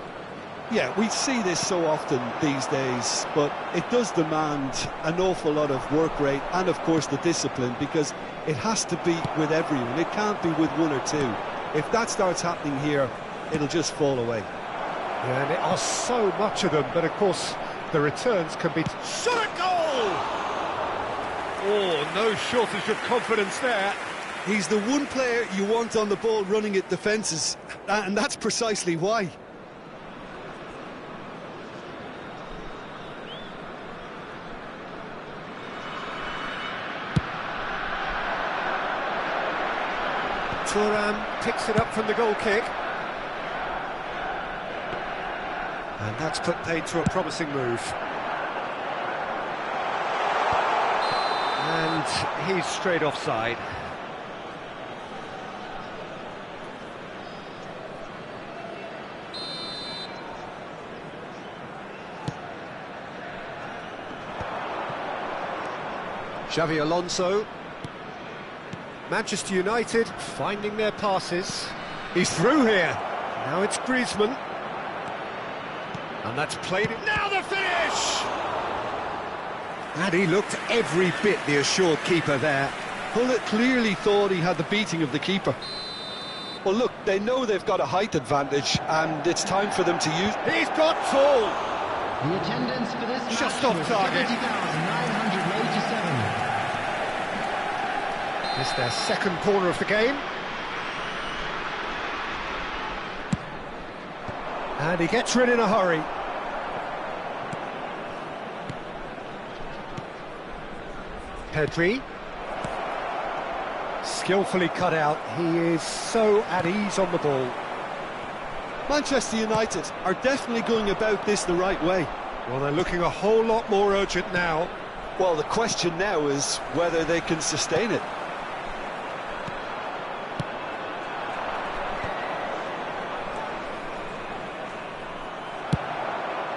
Yeah, we see this so often these days, but it does demand an awful lot of work rate and, of course, the discipline, because it has to be with everyone. It can't be with one or two. If that starts happening here, it'll just fall away. Yeah, and there are so much of them, but, of course, the returns can be... Shot at goal! Oh, no shortage of confidence there. He's the one player you want on the ball running at defences, and that's precisely why. Thuram picks it up from the goal kick. And that's put paid to a promising move. And he's straight offside. Xavi Alonso. Manchester United finding their passes. He's through here. Now it's Griezmann. And that's played it. Now the finish! And he looked every bit the assured keeper there. Pullet clearly thought he had the beating of the keeper. Well, look, they know they've got a height advantage, and it's time for them to use... He's got tall! The attendance for this Just match off was target. 70,987. It's their second corner of the game. And he gets rid in a hurry. Pedri. Skillfully cut out. He is so at ease on the ball. Manchester United are definitely going about this the right way. Well, they're looking a whole lot more urgent now. Well, the question now is whether they can sustain it.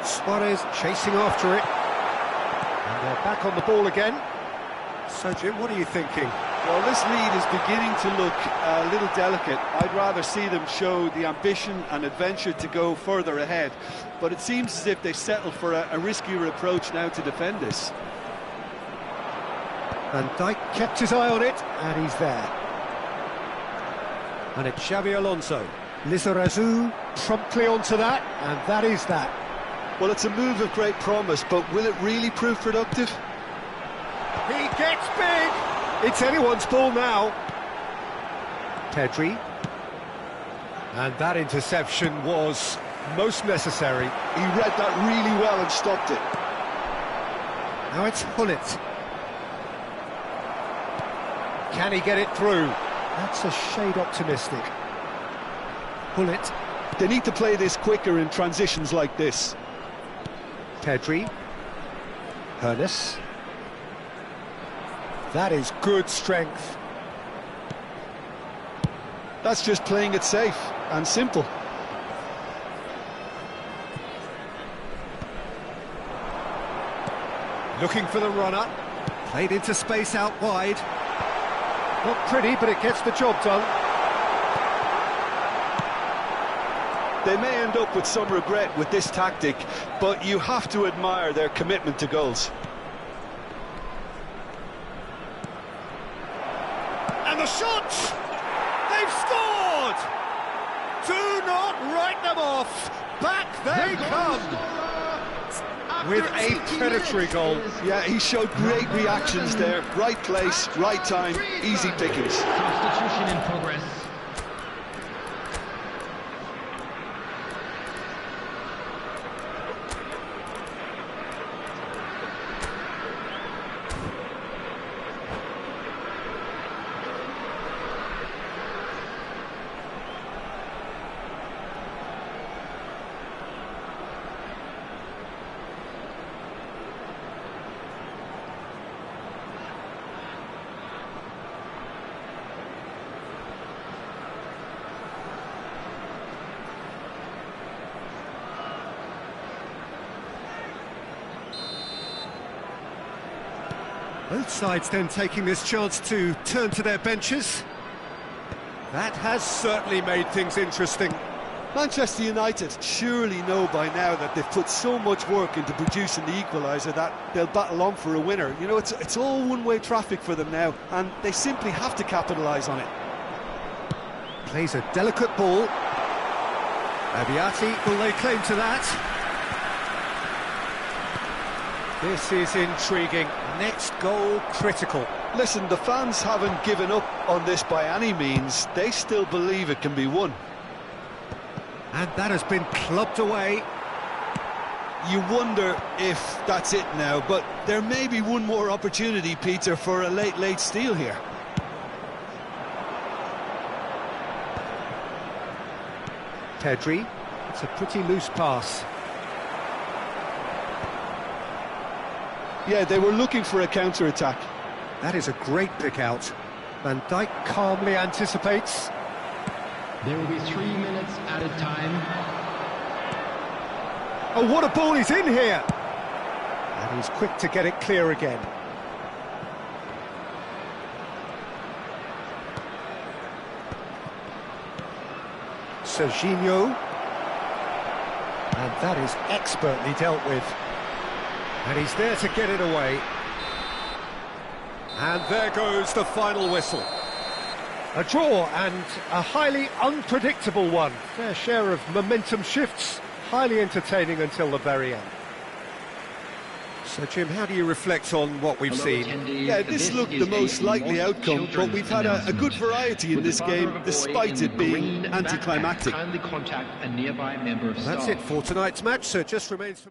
Suarez chasing after it. And they're back on the ball again. So, Jim, what are you thinking? Well, this lead is beginning to look a little delicate. I'd rather see them show the ambition and adventure to go further ahead. But it seems as if they've settled for a riskier approach now to defend this. Van Dijk kept his eye on it, and he's there. And it's Xabi Alonso. Lizarazu promptly onto that, and that is that. Well, it's a move of great promise, but will it really prove productive? He gets big! It's anyone's ball now. Pedri. And that interception was most necessary. He read that really well and stopped it. Now it's Hullet. Can he get it through? That's a shade optimistic. Hullet. They need to play this quicker in transitions like this. Pedri. Hernes. That is good strength. That's just playing it safe and simple. Looking for the runner. Played into space out wide. Not pretty, but it gets the job done. They may end up with some regret with this tactic, but you have to admire their commitment to goals. And the shot! They've scored! Do not write them off! Back they come! With a predatory goal. Yeah, he showed great reactions there. Right place, right time, easy pickings. Substitution in progress. Both sides then taking this chance to turn to their benches. That has certainly made things interesting. Manchester United surely know by now that they've put so much work into producing the equaliser that they'll battle on for a winner. You know, it's all one-way traffic for them now, and they simply have to capitalise on it. Plays a delicate ball. Abiati will lay claim to that. This is intriguing. Next goal critical. Listen, the fans haven't given up on this by any means. They still believe it can be won. And that has been clubbed away. You wonder if that's it now, but there may be one more opportunity, Peter, for a late steal here. Pedri. It's a pretty loose pass. Yeah, they were looking for a counter-attack. That is a great pick out. Van Dijk calmly anticipates. There will be 3 minutes added time. Oh, what a ball he's in here! And he's quick to get it clear again. Serginho. And that is expertly dealt with. And he's there to get it away. And there goes the final whistle. A draw and a highly unpredictable one. Fair share of momentum shifts, highly entertaining until the very end. So, Jim, how do you reflect on what we've seen? Yeah, this looked the most likely outcome, but we've had a good variety in this game, despite it being anticlimactic. That's it for tonight's match, so it just remains for...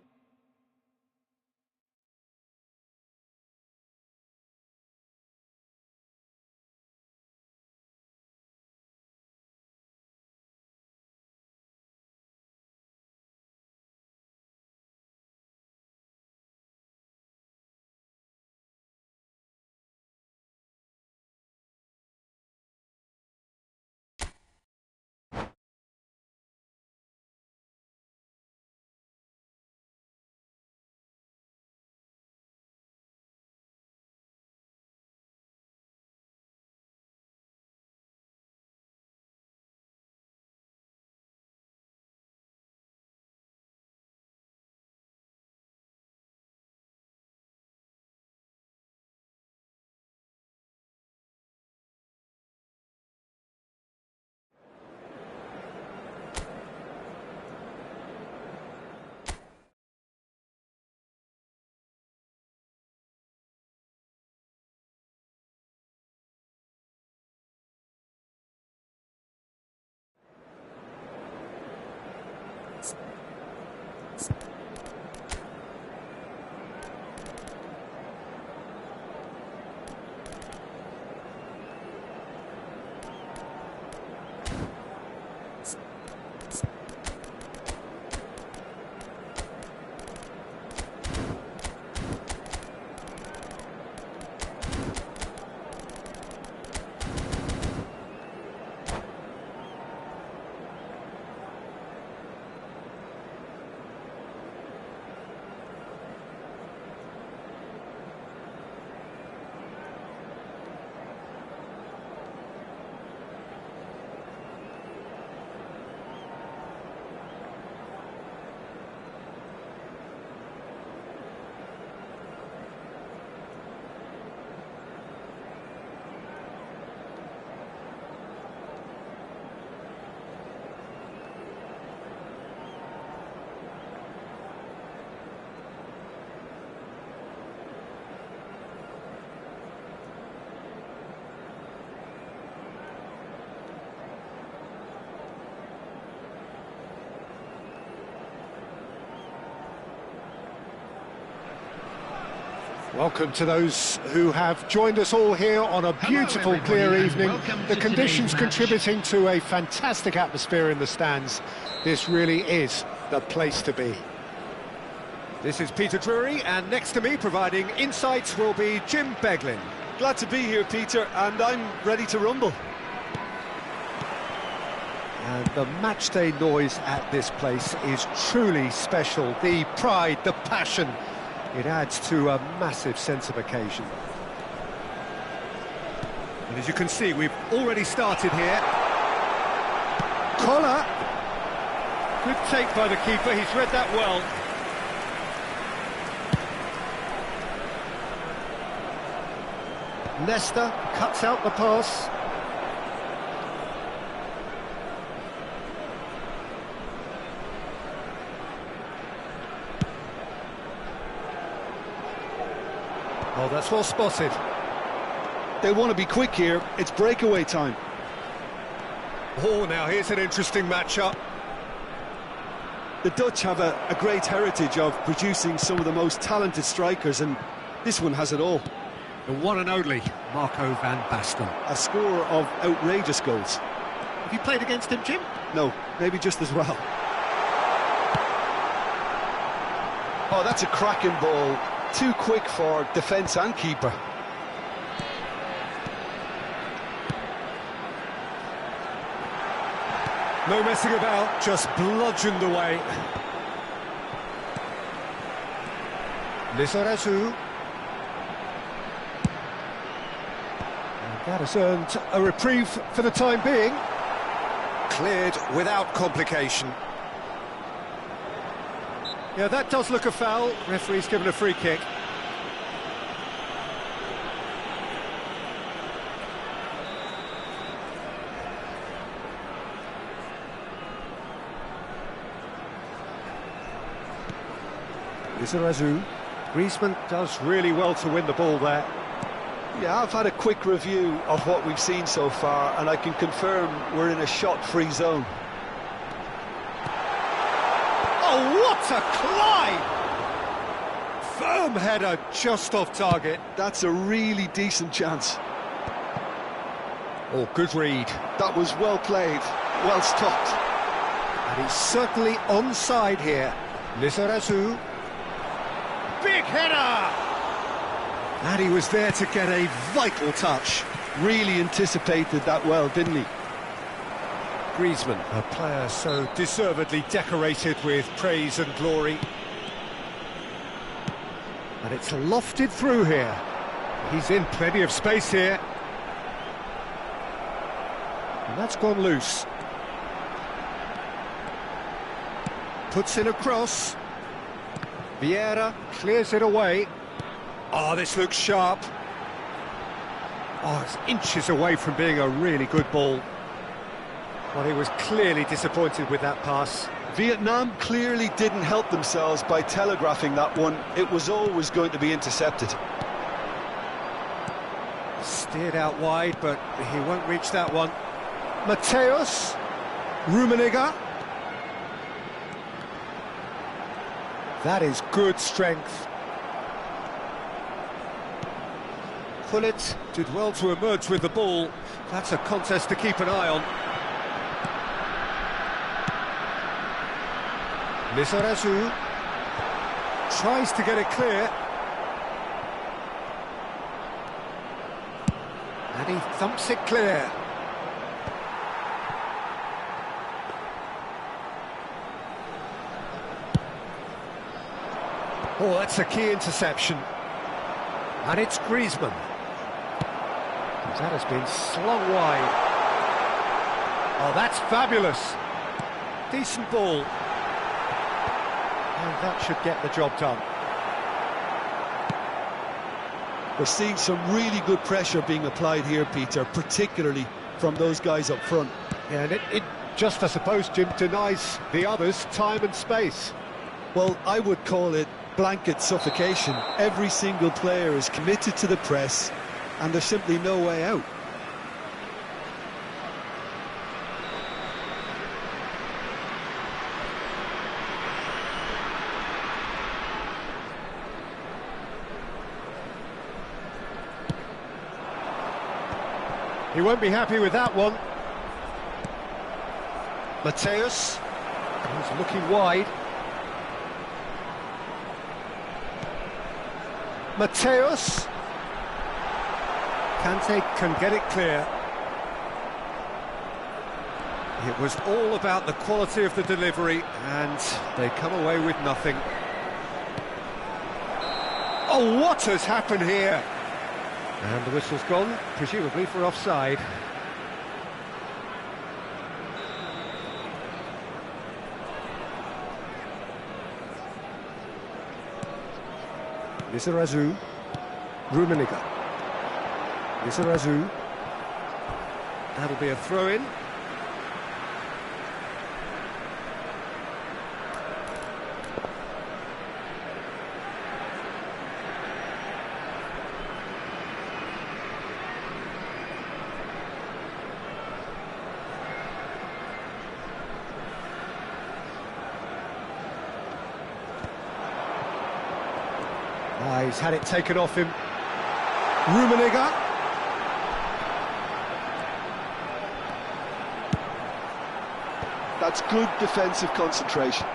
Welcome to those who have joined us all here on a beautiful, clear evening. The conditions contributing to a fantastic atmosphere in the stands. This really is the place to be. This is Peter Drury, and next to me, providing insights, will be Jim Beglin. Glad to be here, Peter, and I'm ready to rumble. And the matchday noise at this place is truly special. The pride, the passion. It adds to a massive sense of occasion. And as you can see, we've already started here. Collar. Good take by the keeper, he's read that well. Leicester cuts out the pass. Oh, that's well spotted. They want to be quick here. It's breakaway time. Oh, now here's an interesting matchup. The Dutch have a great heritage of producing some of the most talented strikers, and this one has it all. The one and only Marco van Basten. A scorer of outrageous goals. Have you played against him, Jim? No, maybe just as well. Oh, that's a cracking ball. Too quick for defence and keeper. No messing about, just bludgeoned away. Lizarazu. That has earned a reprieve for the time being. Cleared without complication. Yeah, that does look a foul. Referee's given a free kick. Lizarazu. Griezmann does really well to win the ball there. Yeah, I've had a quick review of what we've seen so far, and I can confirm we're in a shot-free zone. Oh, what a climb! Firm header just off target. That's a really decent chance. Oh, good read. That was well played, well stopped. And he's certainly onside here. Lizarazu. Big header! And he was there to get a vital touch. Really anticipated that well, didn't he? Griezmann, a player so deservedly decorated with praise and glory. And it's lofted through here. He's in plenty of space here. And that's gone loose. Puts in a cross. Vieira clears it away. Oh, this looks sharp. Oh, it's inches away from being a really good ball. Well, he was clearly disappointed with that pass. Vietnam clearly didn't help themselves by telegraphing that one. It was always going to be intercepted. Steered out wide, but he won't reach that one. Mateus. Rummenigge. That is good strength. Gullit did well to emerge with the ball. That's a contest to keep an eye on. Lizarazu tries to get it clear. And he thumps it clear. Oh, that's a key interception. And it's Griezmann. That has been slung wide. Oh, that's fabulous. Decent ball. And that should get the job done. We're seeing some really good pressure being applied here, Peter, particularly from those guys up front. Yeah, and it just, I suppose, Jim, denies the others time and space. Well, I would call it blanket suffocation. Every single player is committed to the press, and there's simply no way out. He won't be happy with that one. Mateus, he's looking wide. Mateus. Kante can get it clear. It was all about the quality of the delivery, and they come away with nothing. Oh, what has happened here? And the whistle's gone, presumably for offside. Lizarazu. Rummenigge. Lizarazu. That'll be a throw-in. Ah, he's had it taken off him. Rummenigge. That's good defensive concentration.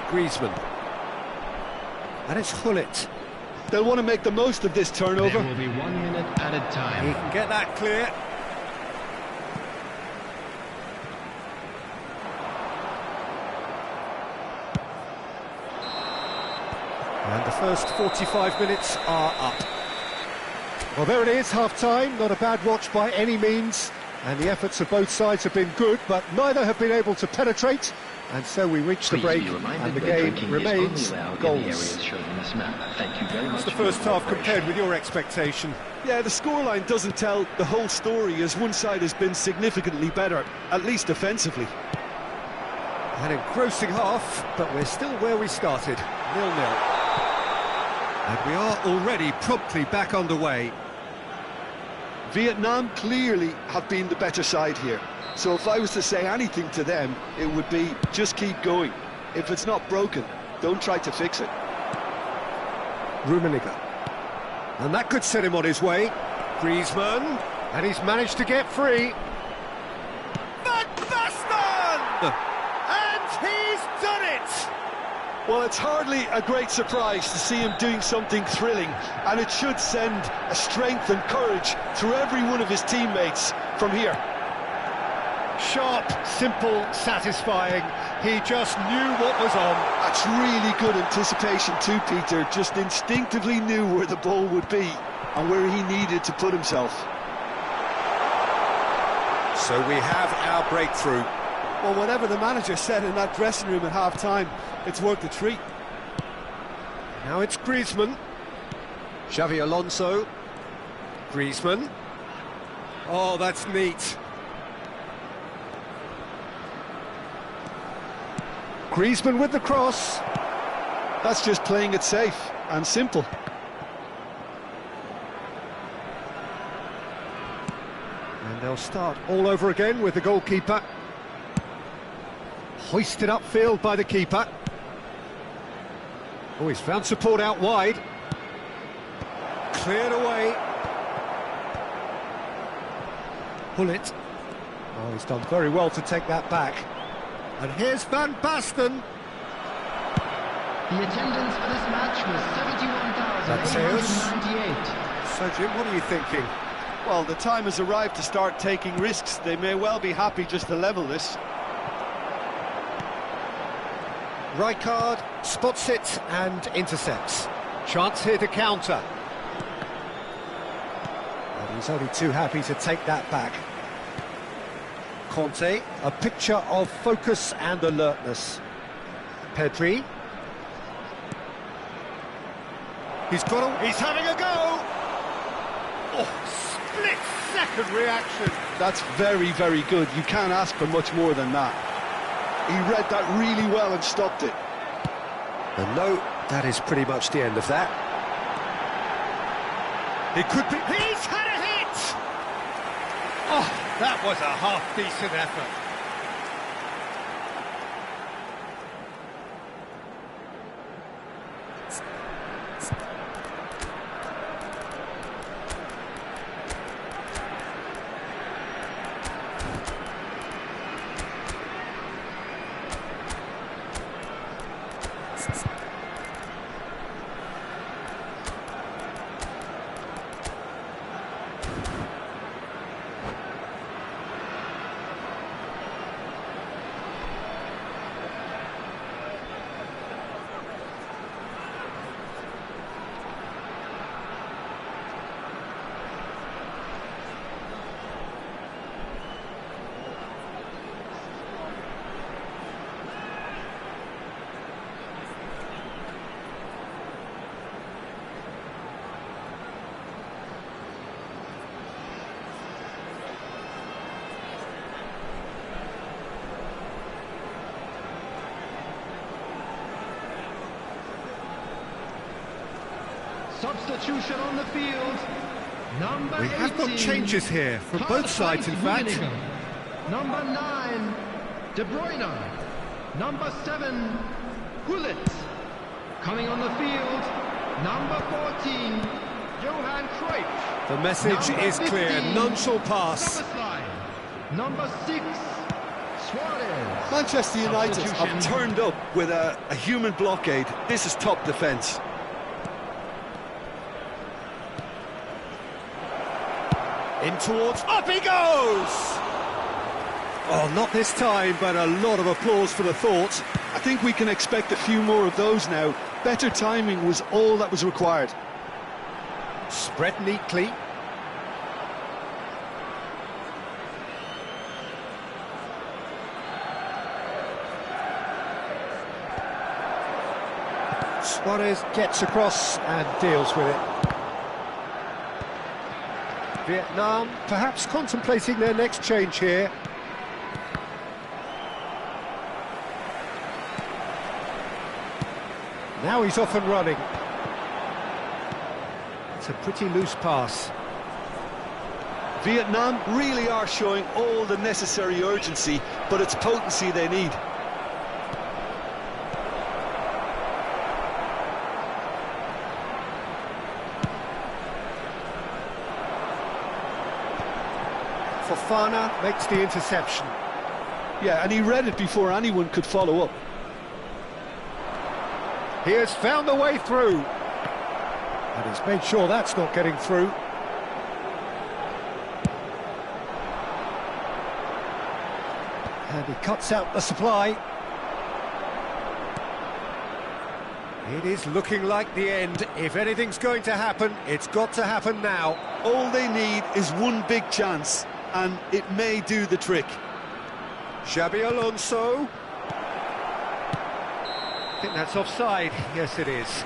Griezmann. And it's Gullit. They'll want to make the most of this turnover. There will be 1 minute added time. He can get that clear. And the first 45 minutes are up. Well, there it is, half-time. Not a bad watch by any means. And the efforts of both sides have been good, but neither have been able to penetrate. And so we reach the break, and the game remains goals. How's the first half compared with your expectation? Yeah, the scoreline doesn't tell the whole story, as one side has been significantly better, at least offensively. An engrossing half, but we're still where we started, 0-0. And we are already promptly back underway. Vietnam clearly have been the better side here. So if I was to say anything to them, it would be just keep going. If it's not broken, don't try to fix it. Rummenigge. And that could set him on his way. Griezmann, and he's managed to get free. Van Basten! And he's done it! Well, it's hardly a great surprise to see him doing something thrilling, and it should send a strength and courage through every one of his teammates from here. Sharp, simple, satisfying. He just knew what was on. That's really good anticipation too, Peter. Just instinctively knew where the ball would be and where he needed to put himself. So we have our breakthrough. Well, whatever the manager said in that dressing room at half-time, it's worth the treat. Now it's Griezmann. Xavi Alonso. Griezmann. Oh, that's neat. Griezmann with the cross. That's just playing it safe and simple. And they'll start all over again with the goalkeeper. Hoisted upfield by the keeper. Oh, he's found support out wide. Cleared away. Hullet. Oh, he's done very well to take that back. And here's Van Basten. The attendance for this match was 71,898. So, Jim, what are you thinking? Well, the time has arrived to start taking risks. They may well be happy just to level this. Rijkaard spots it and intercepts. Chance here to counter. And he's only too happy to take that back. Conte, a picture of focus and alertness. Pedri. He's having a go! Oh, split-second reaction. That's very, very good. You can't ask for much more than that. He read that really well and stopped it. And no, that is pretty much the end of that. It could be... He's had a hit! Oh, that was a half-decent effort. Substitution on the field. Number 18. We have got changes here from both sides, in fact. Number 9, De Bruyne. Number 7, Hullet. Coming on the field, number 14, Johan Cruyff. The message is clear, 15, none shall pass. Number 6, Suarez. Manchester United have turned up with a human blockade. This is top defence. In towards, up he goes! Oh, not this time, but a lot of applause for the thought. I think we can expect a few more of those now. Better timing was all that was required. Spread neatly. Suarez gets across and deals with it. Vietnam perhaps contemplating their next change here. Now he's off and running. It's a pretty loose pass. Vietnam really are showing all the necessary urgency, but it's potency they need. Fofana makes the interception. Yeah, and he read it before anyone could follow up. He has found a way through. And he's made sure that's not getting through. And he cuts out the supply. It is looking like the end. If anything's going to happen, it's got to happen now. All they need is one big chance, and it may do the trick. Xabi Alonso. I think that's offside. Yes, it is.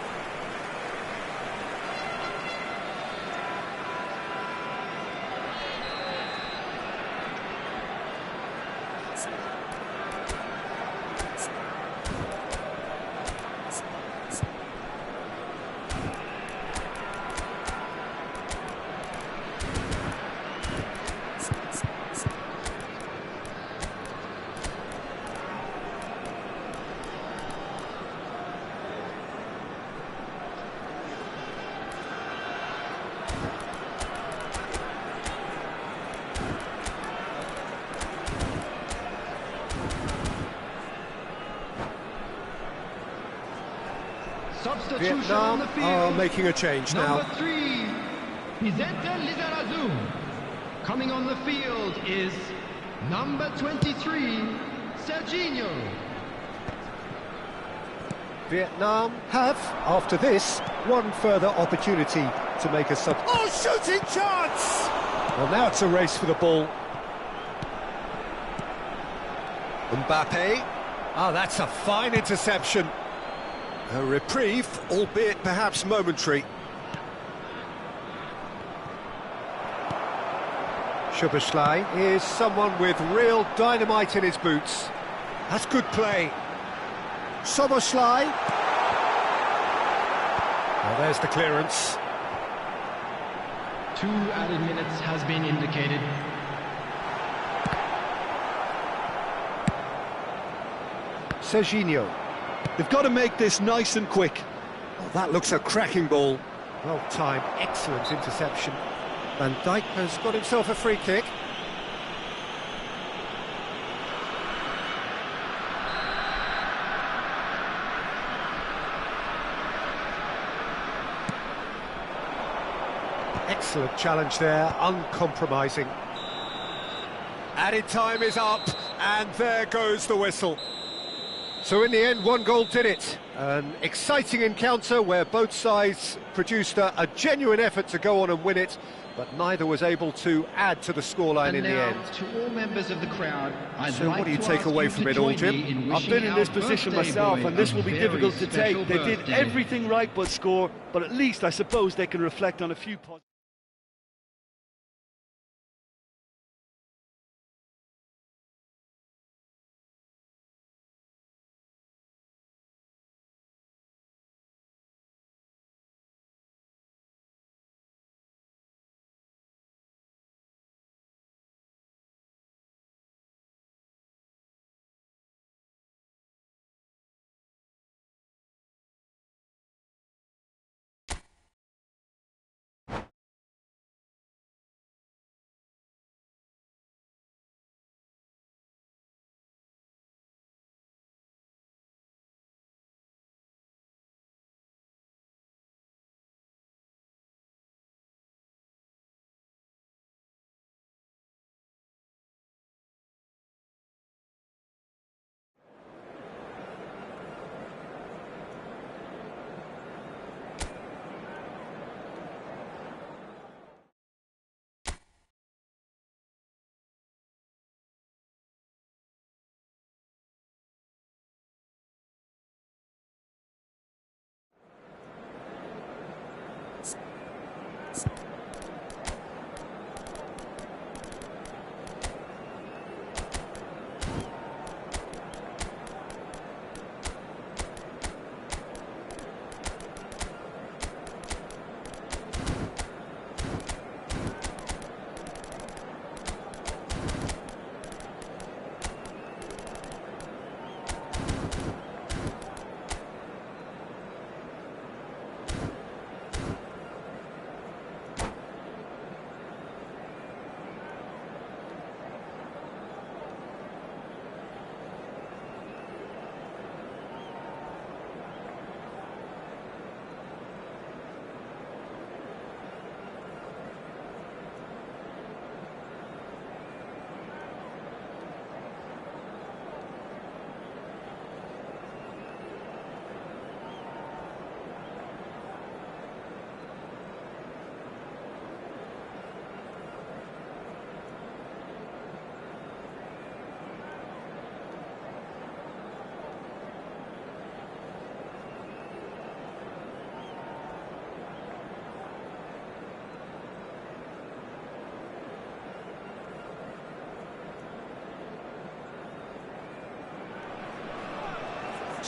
Substitution on the Vietnam field. are making a change now. Number 3, Vicente Lizarazu. Coming on the field is number 23, Serginho. Vietnam have, after this, one further opportunity to make a sub... Oh, shooting chance! Well, now it's a race for the ball. Mbappe. Oh, that's a fine interception. A reprieve, albeit perhaps momentary. Szoboszlai is someone with real dynamite in his boots. That's good play. Szoboszlai. Well, there's the clearance. 2 added minutes has been indicated. Serginho. They've got to make this nice and quick. Oh, that looks a cracking ball. Well timed, excellent interception. Van Dijk has got himself a free kick. Excellent challenge there, uncompromising. Added time is up, and there goes the whistle. So in the end, one goal did it. An exciting encounter where both sides produced a genuine effort to go on and win it, but neither was able to add to the scoreline in the end. To all members of the crowd, So what do you take away from it all, Jim? I've been in this position myself, and this will be difficult to take. They did everything right but score, but at least I suppose they can reflect on a few positives.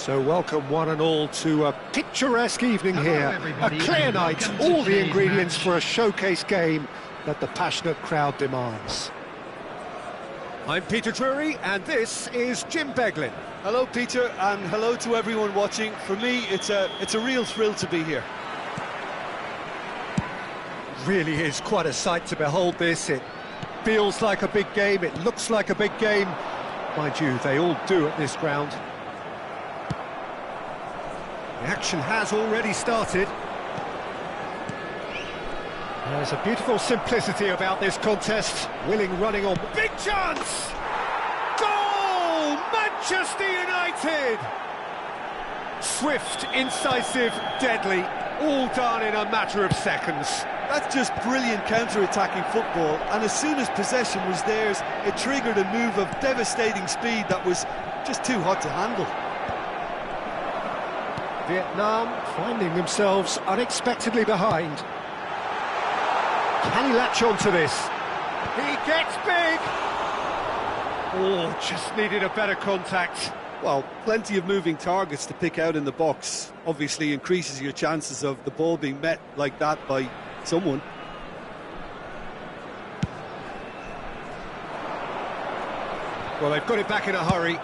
So welcome one and all to a picturesque evening here, a everybody, clear and night, welcome to all the today's ingredients match. for a showcase game that the passionate crowd demands. I'm Peter Drury and this is Jim Beglin. Hello, Peter, and hello to everyone watching. For me, it's a real thrill to be here. Really is quite a sight to behold this. It feels like a big game, it looks like a big game. Mind you, they all do at this ground. The action has already started. There's a beautiful simplicity about this contest. Willing running on. Big chance! Goal! Manchester United! Swift, incisive, deadly, all done in a matter of seconds. That's just brilliant counter-attacking football, and as soon as possession was theirs, it triggered a move of devastating speed that was just too hot to handle. Vietnam finding themselves unexpectedly behind. Can he latch on to this? He gets big! Oh, just needed a better contact. Well, plenty of moving targets to pick out in the box. Obviously increases your chances of the ball being met like that by someone. Well, they've got it back in a hurry.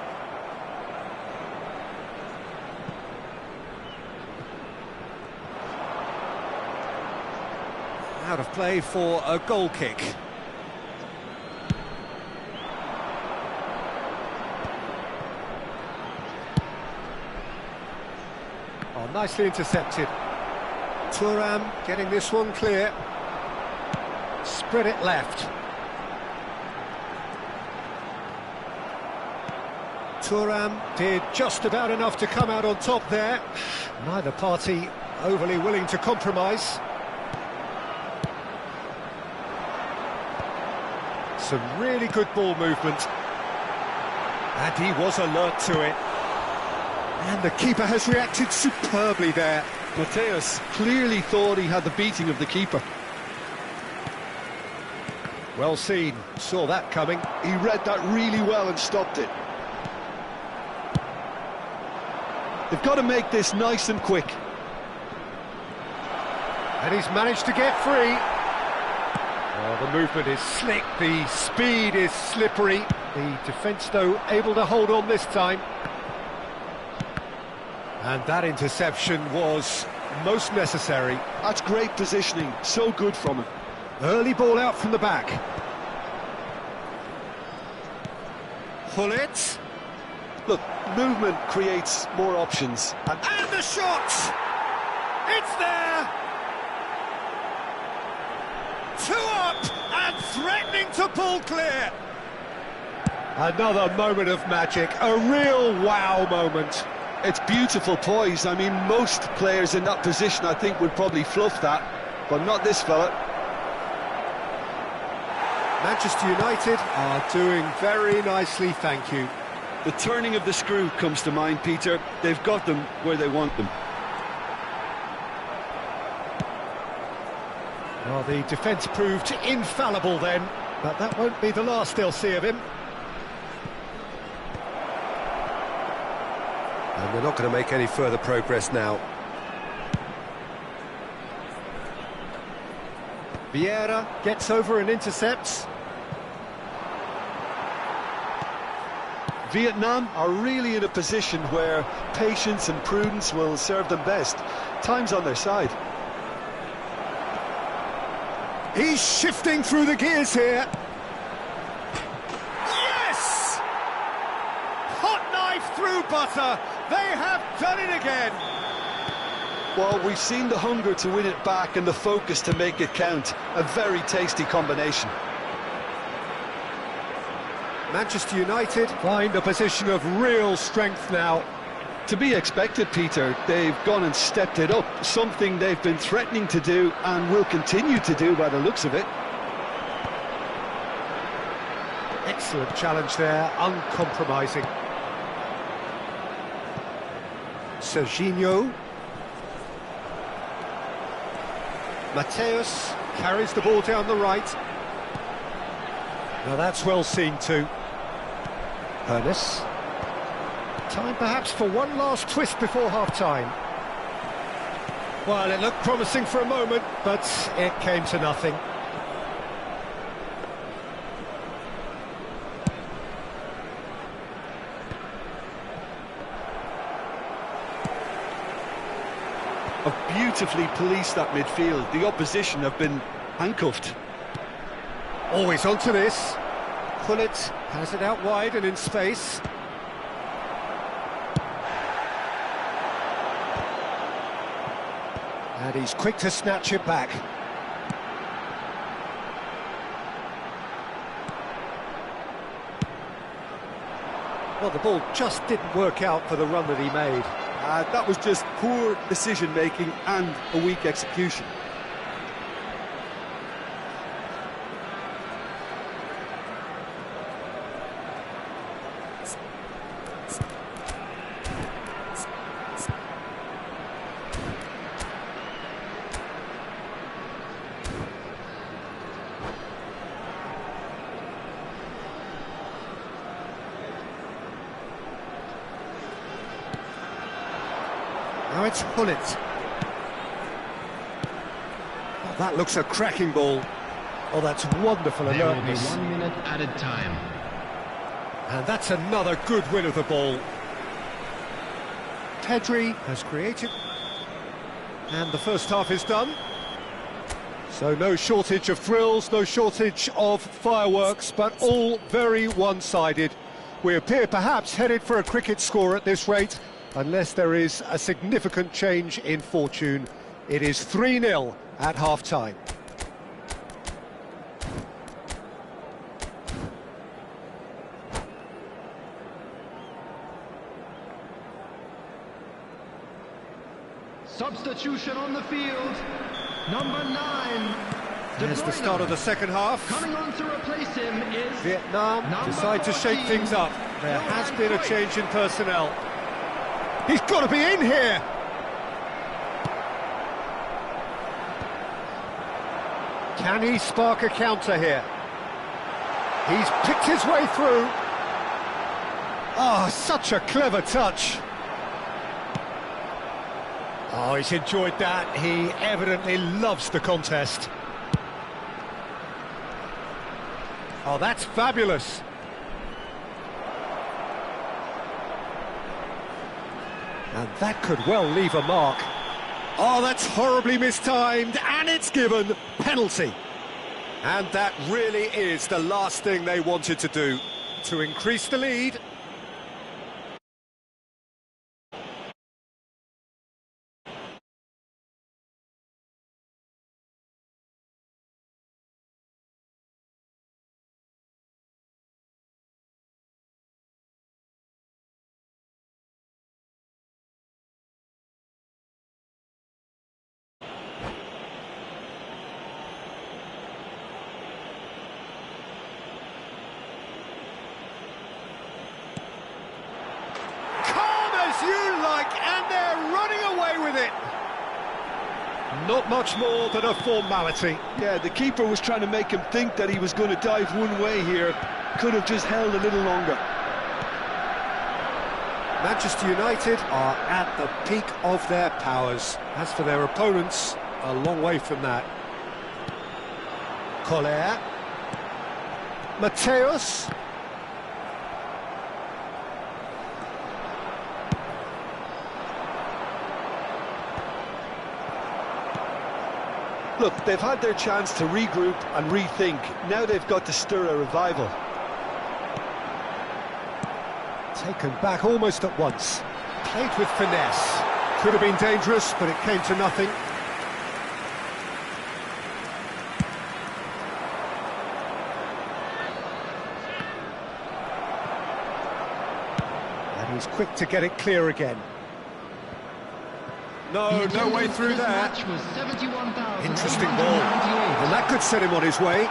Out of play for a goal kick. Oh, nicely intercepted. Thuram getting this one clear. Spread it left. Thuram did just about enough to come out on top there. Neither party overly willing to compromise. Some really good ball movement. And he was alert to it. And the keeper has reacted superbly there. Mateus clearly thought he had the beating of the keeper. Well seen, saw that coming. He read that really well and stopped it. They've got to make this nice and quick. And he's managed to get free. Oh, the movement is slick, the speed is slippery. The defence, though, able to hold on this time. And that interception was most necessary. That's great positioning, so good from him. Early ball out from the back. Hullet. Look, movement creates more options. And the shot! It's there! 2 up and threatening to pull clear. Another moment of magic, a real wow moment. It's beautiful poise. I mean, most players in that position, I think, would probably fluff that, but not this fella. Manchester United are doing very nicely, thank you. The turning of the screw comes to mind, Peter. They've got them where they want them. Well, the defence proved infallible then, but that won't be the last they'll see of him. And they're not going to make any further progress now. Vieira gets over and intercepts. Vietnam are really in a position where patience and prudence will serve them best. Time's on their side. He's shifting through the gears here. Yes! Hot knife through butter. They have done it again. Well, we've seen the hunger to win it back and the focus to make it count. A very tasty combination. Manchester United find a position of real strength now. To be expected, Peter. They've gone and stepped it up, something they've been threatening to do and will continue to do by the looks of it. Excellent challenge there, uncompromising. Serginho. Mateus carries the ball down the right. Now that's well seen too. Ernest. Time perhaps for one last twist before half-time. Well, it looked promising for a moment, but it came to nothing. Have beautifully policed that midfield. The opposition have been handcuffed. Always onto this. Gullit has it out wide and in space. And he's quick to snatch it back. Well, the ball just didn't work out for the run that he made. That was just poor decision-making and a weak execution. Now it's Gullit. Oh, that looks a cracking ball. Oh, that's wonderful There will be alertness. 1 minute added time. And that's another good win of the ball. Pedri has created. And the first half is done. So no shortage of thrills, no shortage of fireworks, but all very one-sided. We appear perhaps headed for a cricket score at this rate, unless there is a significant change in fortune. It is 3-0 at half-time. Substitution on the field. Number 9. There's the start of the second half. Coming on to replace him is Vietnam number decide to shake 14. things up. There has been a change in personnel. He's got to be in here! Can he spark a counter here? He's picked his way through. Oh, such a clever touch. Oh, he's enjoyed that. He evidently loves the contest. Oh, that's fabulous. And that could well leave a mark. Oh, that's horribly mistimed, and it's given. Penalty. And that really is the last thing they wanted to do, to increase the lead. And they're running away with it. Not much more than a formality. Yeah, the keeper was trying to make him think that he was going to dive one way here. Could have just held a little longer. Manchester United are at the peak of their powers. As for their opponents, a long way from that. Collier. Mateus. Look, they've had their chance to regroup and rethink. Now they've got to stir a revival. Taken back almost at once. Played with finesse. Could have been dangerous, but it came to nothing. And he's quick to get it clear again. No way through there. Interesting ball. And that could set him on his way.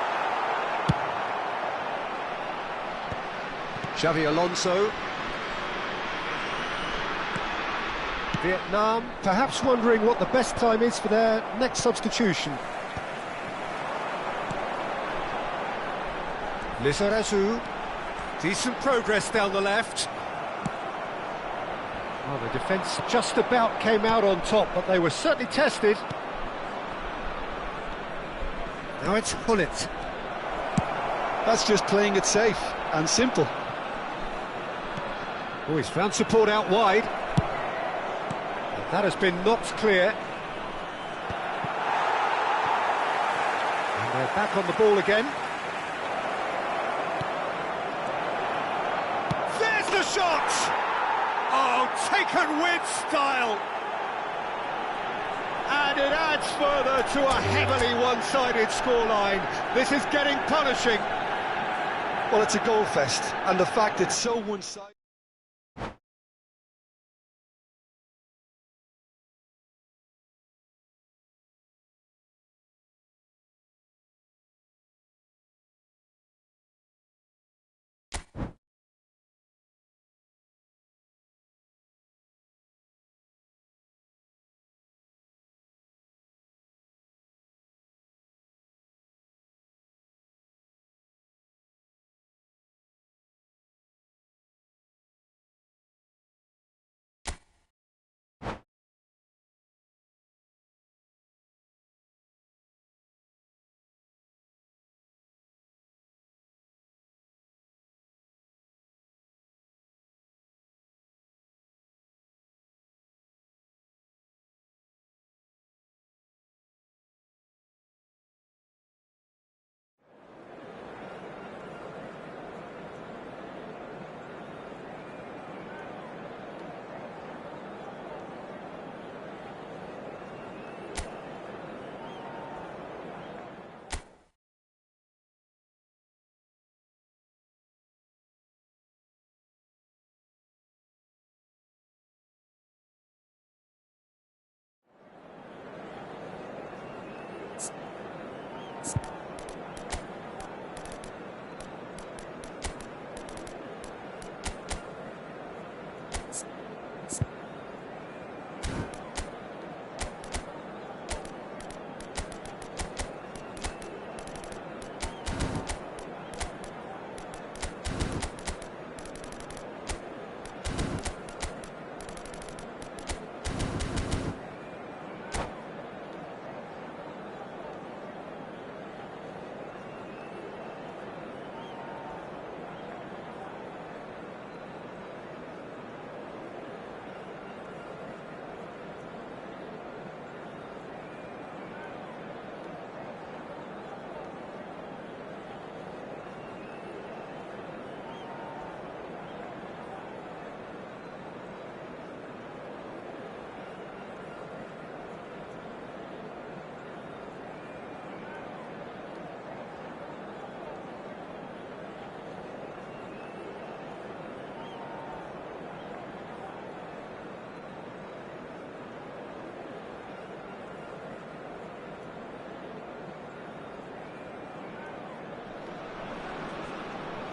Xavi Alonso. Vietnam perhaps wondering what the best time is for their next substitution. Lizarazu. Decent progress down the left. Well, the defence just about came out on top, but they were certainly tested. Now it's Hullet. That's just playing it safe and simple. Oh, he's found support out wide. But that has been knocked clear. And they're back on the ball again. There's the shot! Oh, taken with style! And it adds further to a heavily one-sided scoreline. This is getting punishing. Well, it's a goal fest, and the fact it's so one-sided...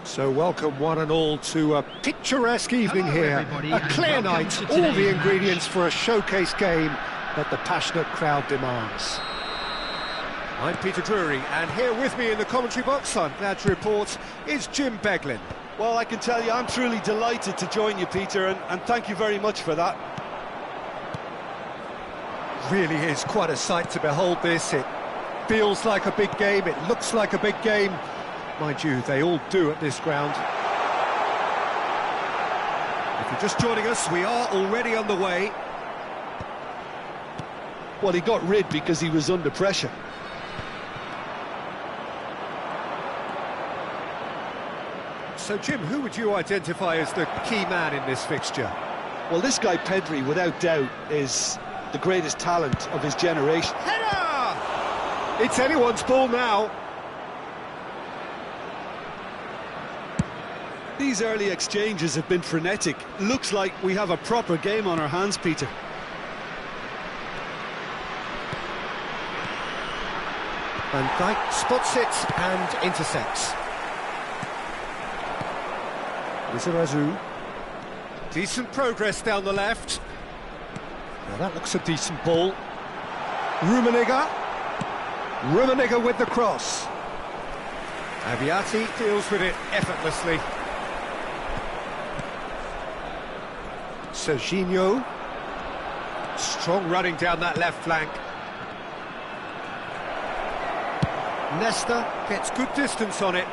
So welcome one and all to a picturesque evening here, a clear night, all the ingredients for a showcase game that the passionate crowd demands. I'm Peter Drury, and here with me in the commentary box, I'm glad to report, is Jim Beglin. Well, I can tell you, I'm truly delighted to join you, Peter, and thank you very much for that. Really is quite a sight to behold this. It feels like a big game, it looks like a big game. Mind you, they all do at this ground. If you're just joining us, we are already on the way. Well, he got rid because he was under pressure. So, Jim, who would you identify as the key man in this fixture? Well, this guy, Pedri, without doubt, is the greatest talent of his generation. Header! It's anyone's ball now. These early exchanges have been frenetic. Looks like we have a proper game on our hands, Peter. Van Dijk spots it and intercepts. Lizarazu. Decent progress down the left. Now that looks a decent ball. Rummenigge. Rummenigge with the cross. Aviati deals with it effortlessly. Serginho. Strong running down that left flank. Nesta gets good distance on it.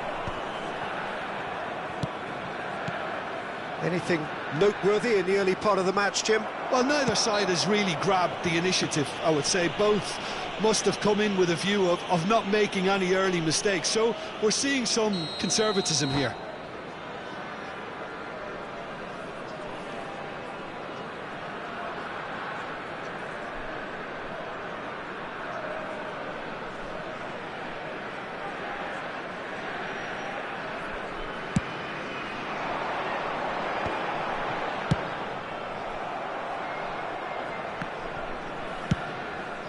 Anything noteworthy in the early part of the match, Jim? Well, neither side has really grabbed the initiative, I would say. Both must have come in with a view of not making any early mistakes. So we're seeing some conservatism here.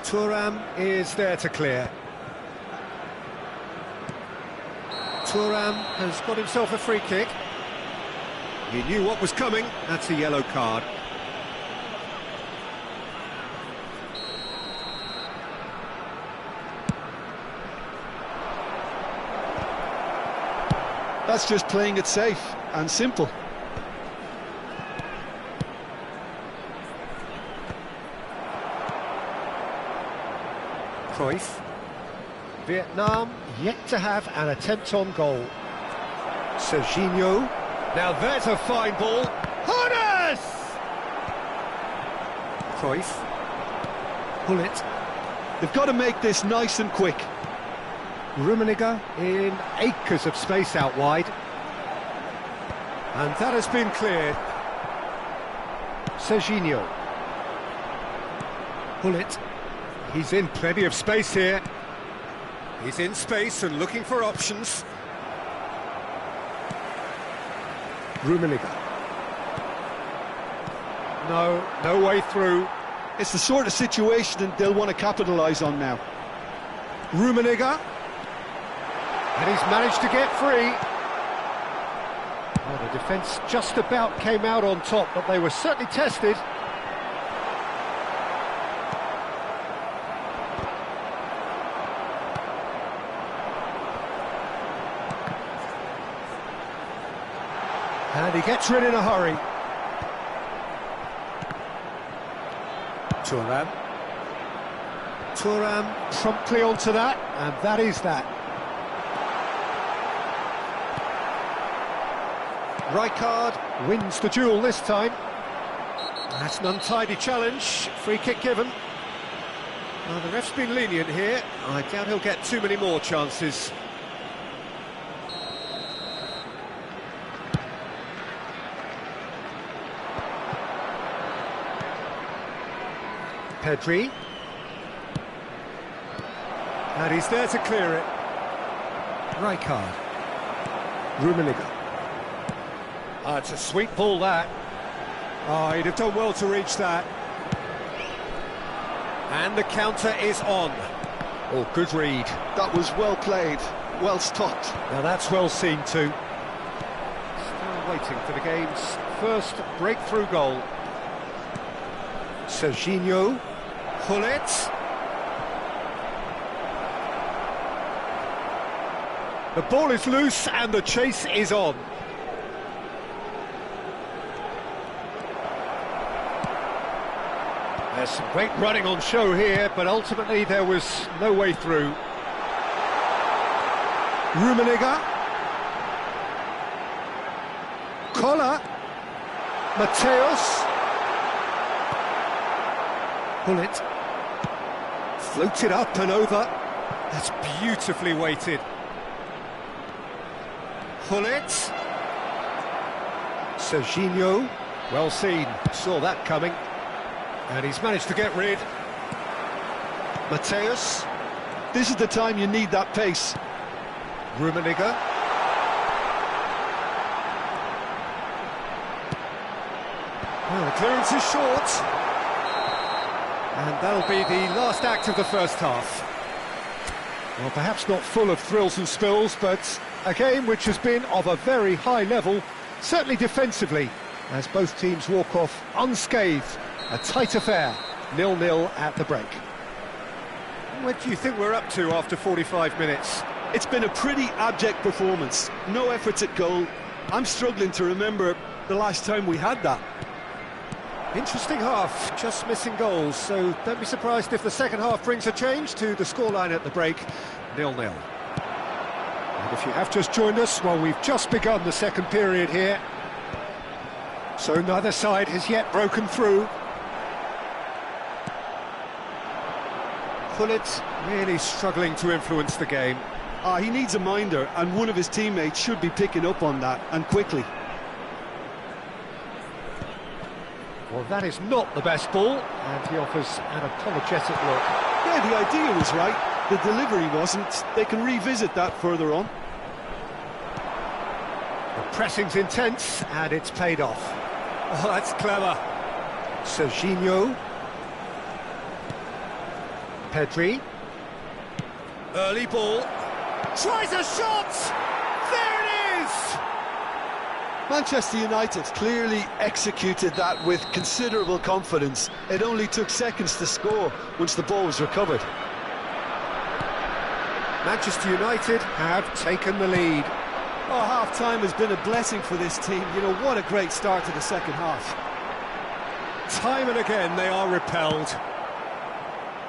Thuram is there to clear. Thuram has got himself a free kick. He knew what was coming. That's a yellow card. That's just playing it safe and simple. Cruyff. Vietnam yet to have an attempt on goal. Serginho. Now there's a fine ball. Horace! Cruyff. Pull it. They've got to make this nice and quick. Rummenigge in acres of space out wide. And that has been cleared. Serginho. Pull it. He's in plenty of space here. He's in space and looking for options. Rummenigge. No way through. It's the sort of situation that they'll want to capitalise on now. Rummenigge. And he's managed to get free. Well, the defence just about came out on top, but they were certainly tested. And he gets rid in a hurry. Thuram. Thuram promptly onto that, and that is that. Rijkaard wins the duel this time. That's an untidy challenge. Free kick given. Well, the ref's been lenient here. I doubt he'll get too many more chances. Pedri. And he's there to clear it. Rijkaard. Rummenigge. It's a sweet ball, that. Oh, he'd have done well to reach that. And the counter is on. Oh, good read. That was well played, well stopped. Now that's well seen too. Still waiting for the game's first breakthrough goal. Serginho. Pull it. The ball is loose and the chase is on. There's some great running on show here, but ultimately there was no way through. Rummenigge. Collar. Mateus. Pull it. Floated up and over. That's beautifully weighted. Pull it. Serginho. Well seen. Saw that coming. And he's managed to get rid. Mateus. This is the time you need that pace. Rummenigge. Well, the clearance is short. And that'll be the last act of the first half. Well, perhaps not full of thrills and spills, but a game which has been of a very high level, certainly defensively, as both teams walk off unscathed. A tight affair, 0-0 at the break. What do you think we're up to after 45 minutes? It's been a pretty abject performance. No efforts at goal. I'm struggling to remember the last time we had that. Interesting half, just missing goals, so don't be surprised if the second half brings a change to the scoreline at the break, 0-0. And if you have just joined us, well, we've just begun the second period here, so neither side has yet broken through. Pullet really struggling to influence the game. He needs a minder, and one of his teammates should be picking up on that, and quickly. Well, that is not the best ball, and he offers an apologetic look. Yeah, the idea was right, the delivery wasn't. They can revisit that further on. The pressing's intense, and it's paid off. Oh, that's clever. Serginho. Pedri. Early ball. Tries a shot! There it is! Manchester United clearly executed that with considerable confidence. It only took seconds to score once the ball was recovered. Manchester United have taken the lead. Oh, half-time has been a blessing for this team. You know, what a great start to the second half. Time and again they are repelled.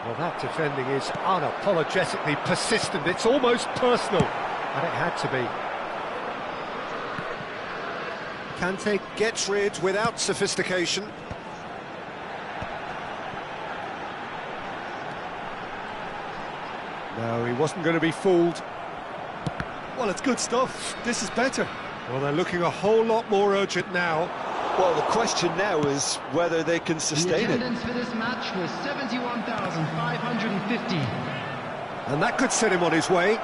Well, that defending is unapologetically persistent. It's almost personal, and it had to be. Kante gets rid without sophistication. No, he wasn't going to be fooled. Well, it's good stuff. This is better. Well, they're looking a whole lot more urgent now. Well, the question now is whether they can sustain The it. attendance for this match was 71,550. And that could set him on his way.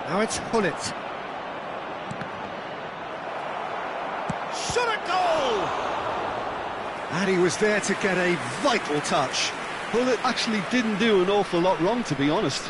Now it's Hullet. Shot a goal! And he was there to get a vital touch. Well, it actually didn't do an awful lot wrong, to be honest.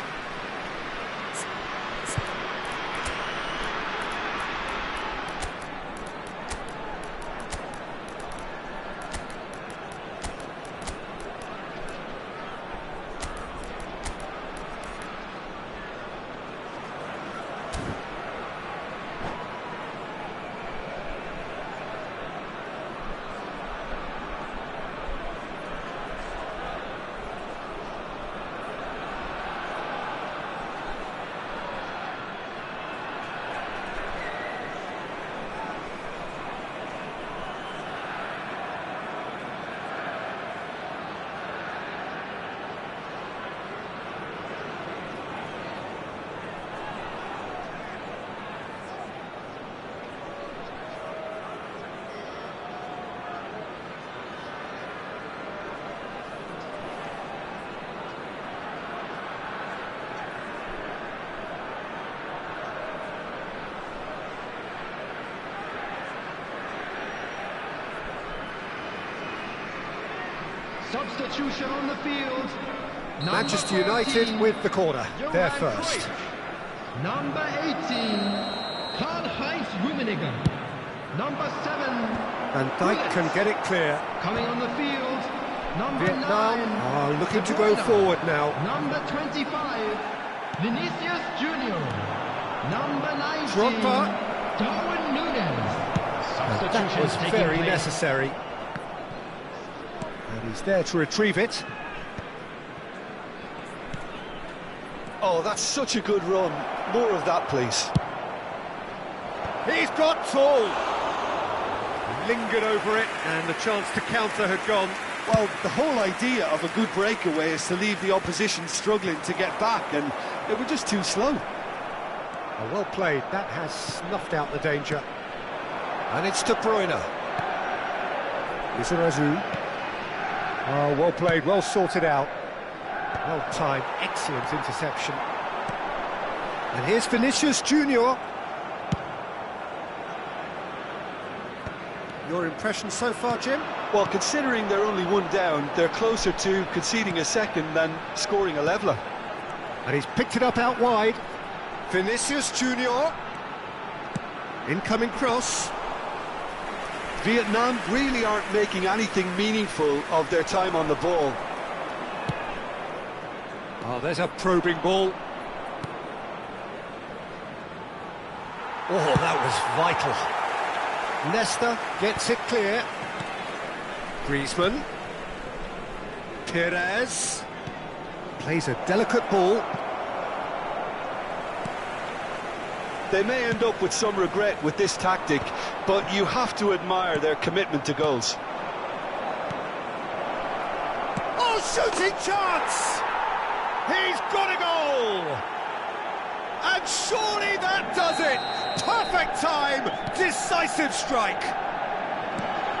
Substitution on the field. Manchester United with the corner. They're first. Number 18, Karl-Heinz Rummenigge. Number 7, And Dijk can get it clear. coming on the field. Number Vietnam 9, are looking to De go Bruyne. forward now. Number 25, Vinicius Junior. Number 19, Drogba. Darwin Núñez. And that was taking very place. necessary. And he's there to retrieve it. Oh, that's such a good run. More of that, please. He's got tall. He lingered over it, and the chance to counter had gone. Well, the whole idea of a good breakaway is to leave the opposition struggling to get back, and they were just too slow. Oh, well played. That has snuffed out the danger. And it's De Bruyne. Lizarazu. Oh, well played, well sorted out. Well timed, excellent interception. And here's Vinicius Junior. Your impression so far, Jim? Well, considering they're only one down, they're closer to conceding a second than scoring a leveller. And he's picked it up out wide. Vinicius Junior. Incoming cross. Vietnam really aren't making anything meaningful of their time on the ball. Oh, there's a probing ball. Oh, that was vital. Leicester gets it clear. Griezmann. Perez. Plays a delicate ball. They may end up with some regret with this tactic, but you have to admire their commitment to goals. Oh, shooting chance! He's got a goal! And surely that does it! Perfect time, decisive strike!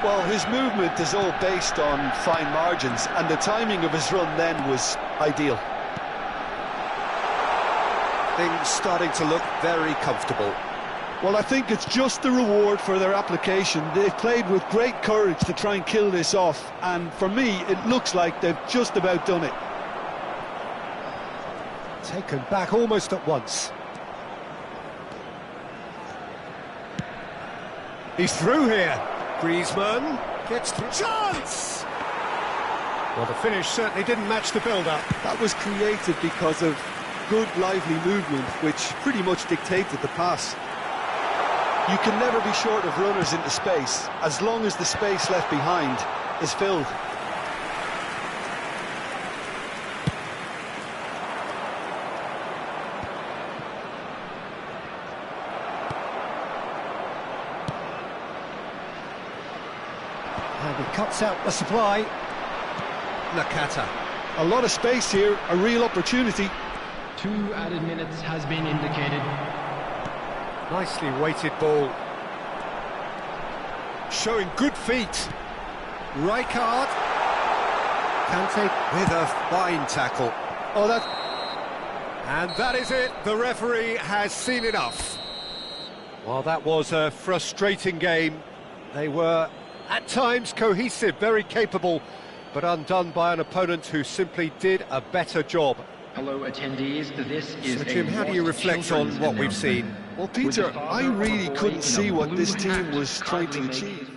Well, his movement is all based on fine margins, and the timing of his run then was ideal. Things starting to look very comfortable. Well, I think it's just the reward for their application. They've played with great courage to try and kill this off, and for me, it looks like they've just about done it. Taken back almost at once. He's through here. Griezmann gets the chance! Well, the finish certainly didn't match the build-up. That was created because of good, lively movement, which pretty much dictated the pass. You can never be short of runners into space, as long as the space left behind is filled. And he cuts out the supply. Nakata. A lot of space here, a real opportunity. 2 added minutes has been indicated. Nicely weighted ball. Showing good feet. Rijkaard. Kante with a fine tackle. Oh, that... And that is it. The referee has seen enough. Well, that was a frustrating game. They were, at times, cohesive, very capable, but undone by an opponent who simply did a better job. Hello, attendees. This is So, Jim, how do you reflect on what we've seen? Well, Peter, I really couldn't see what this team was trying to achieve.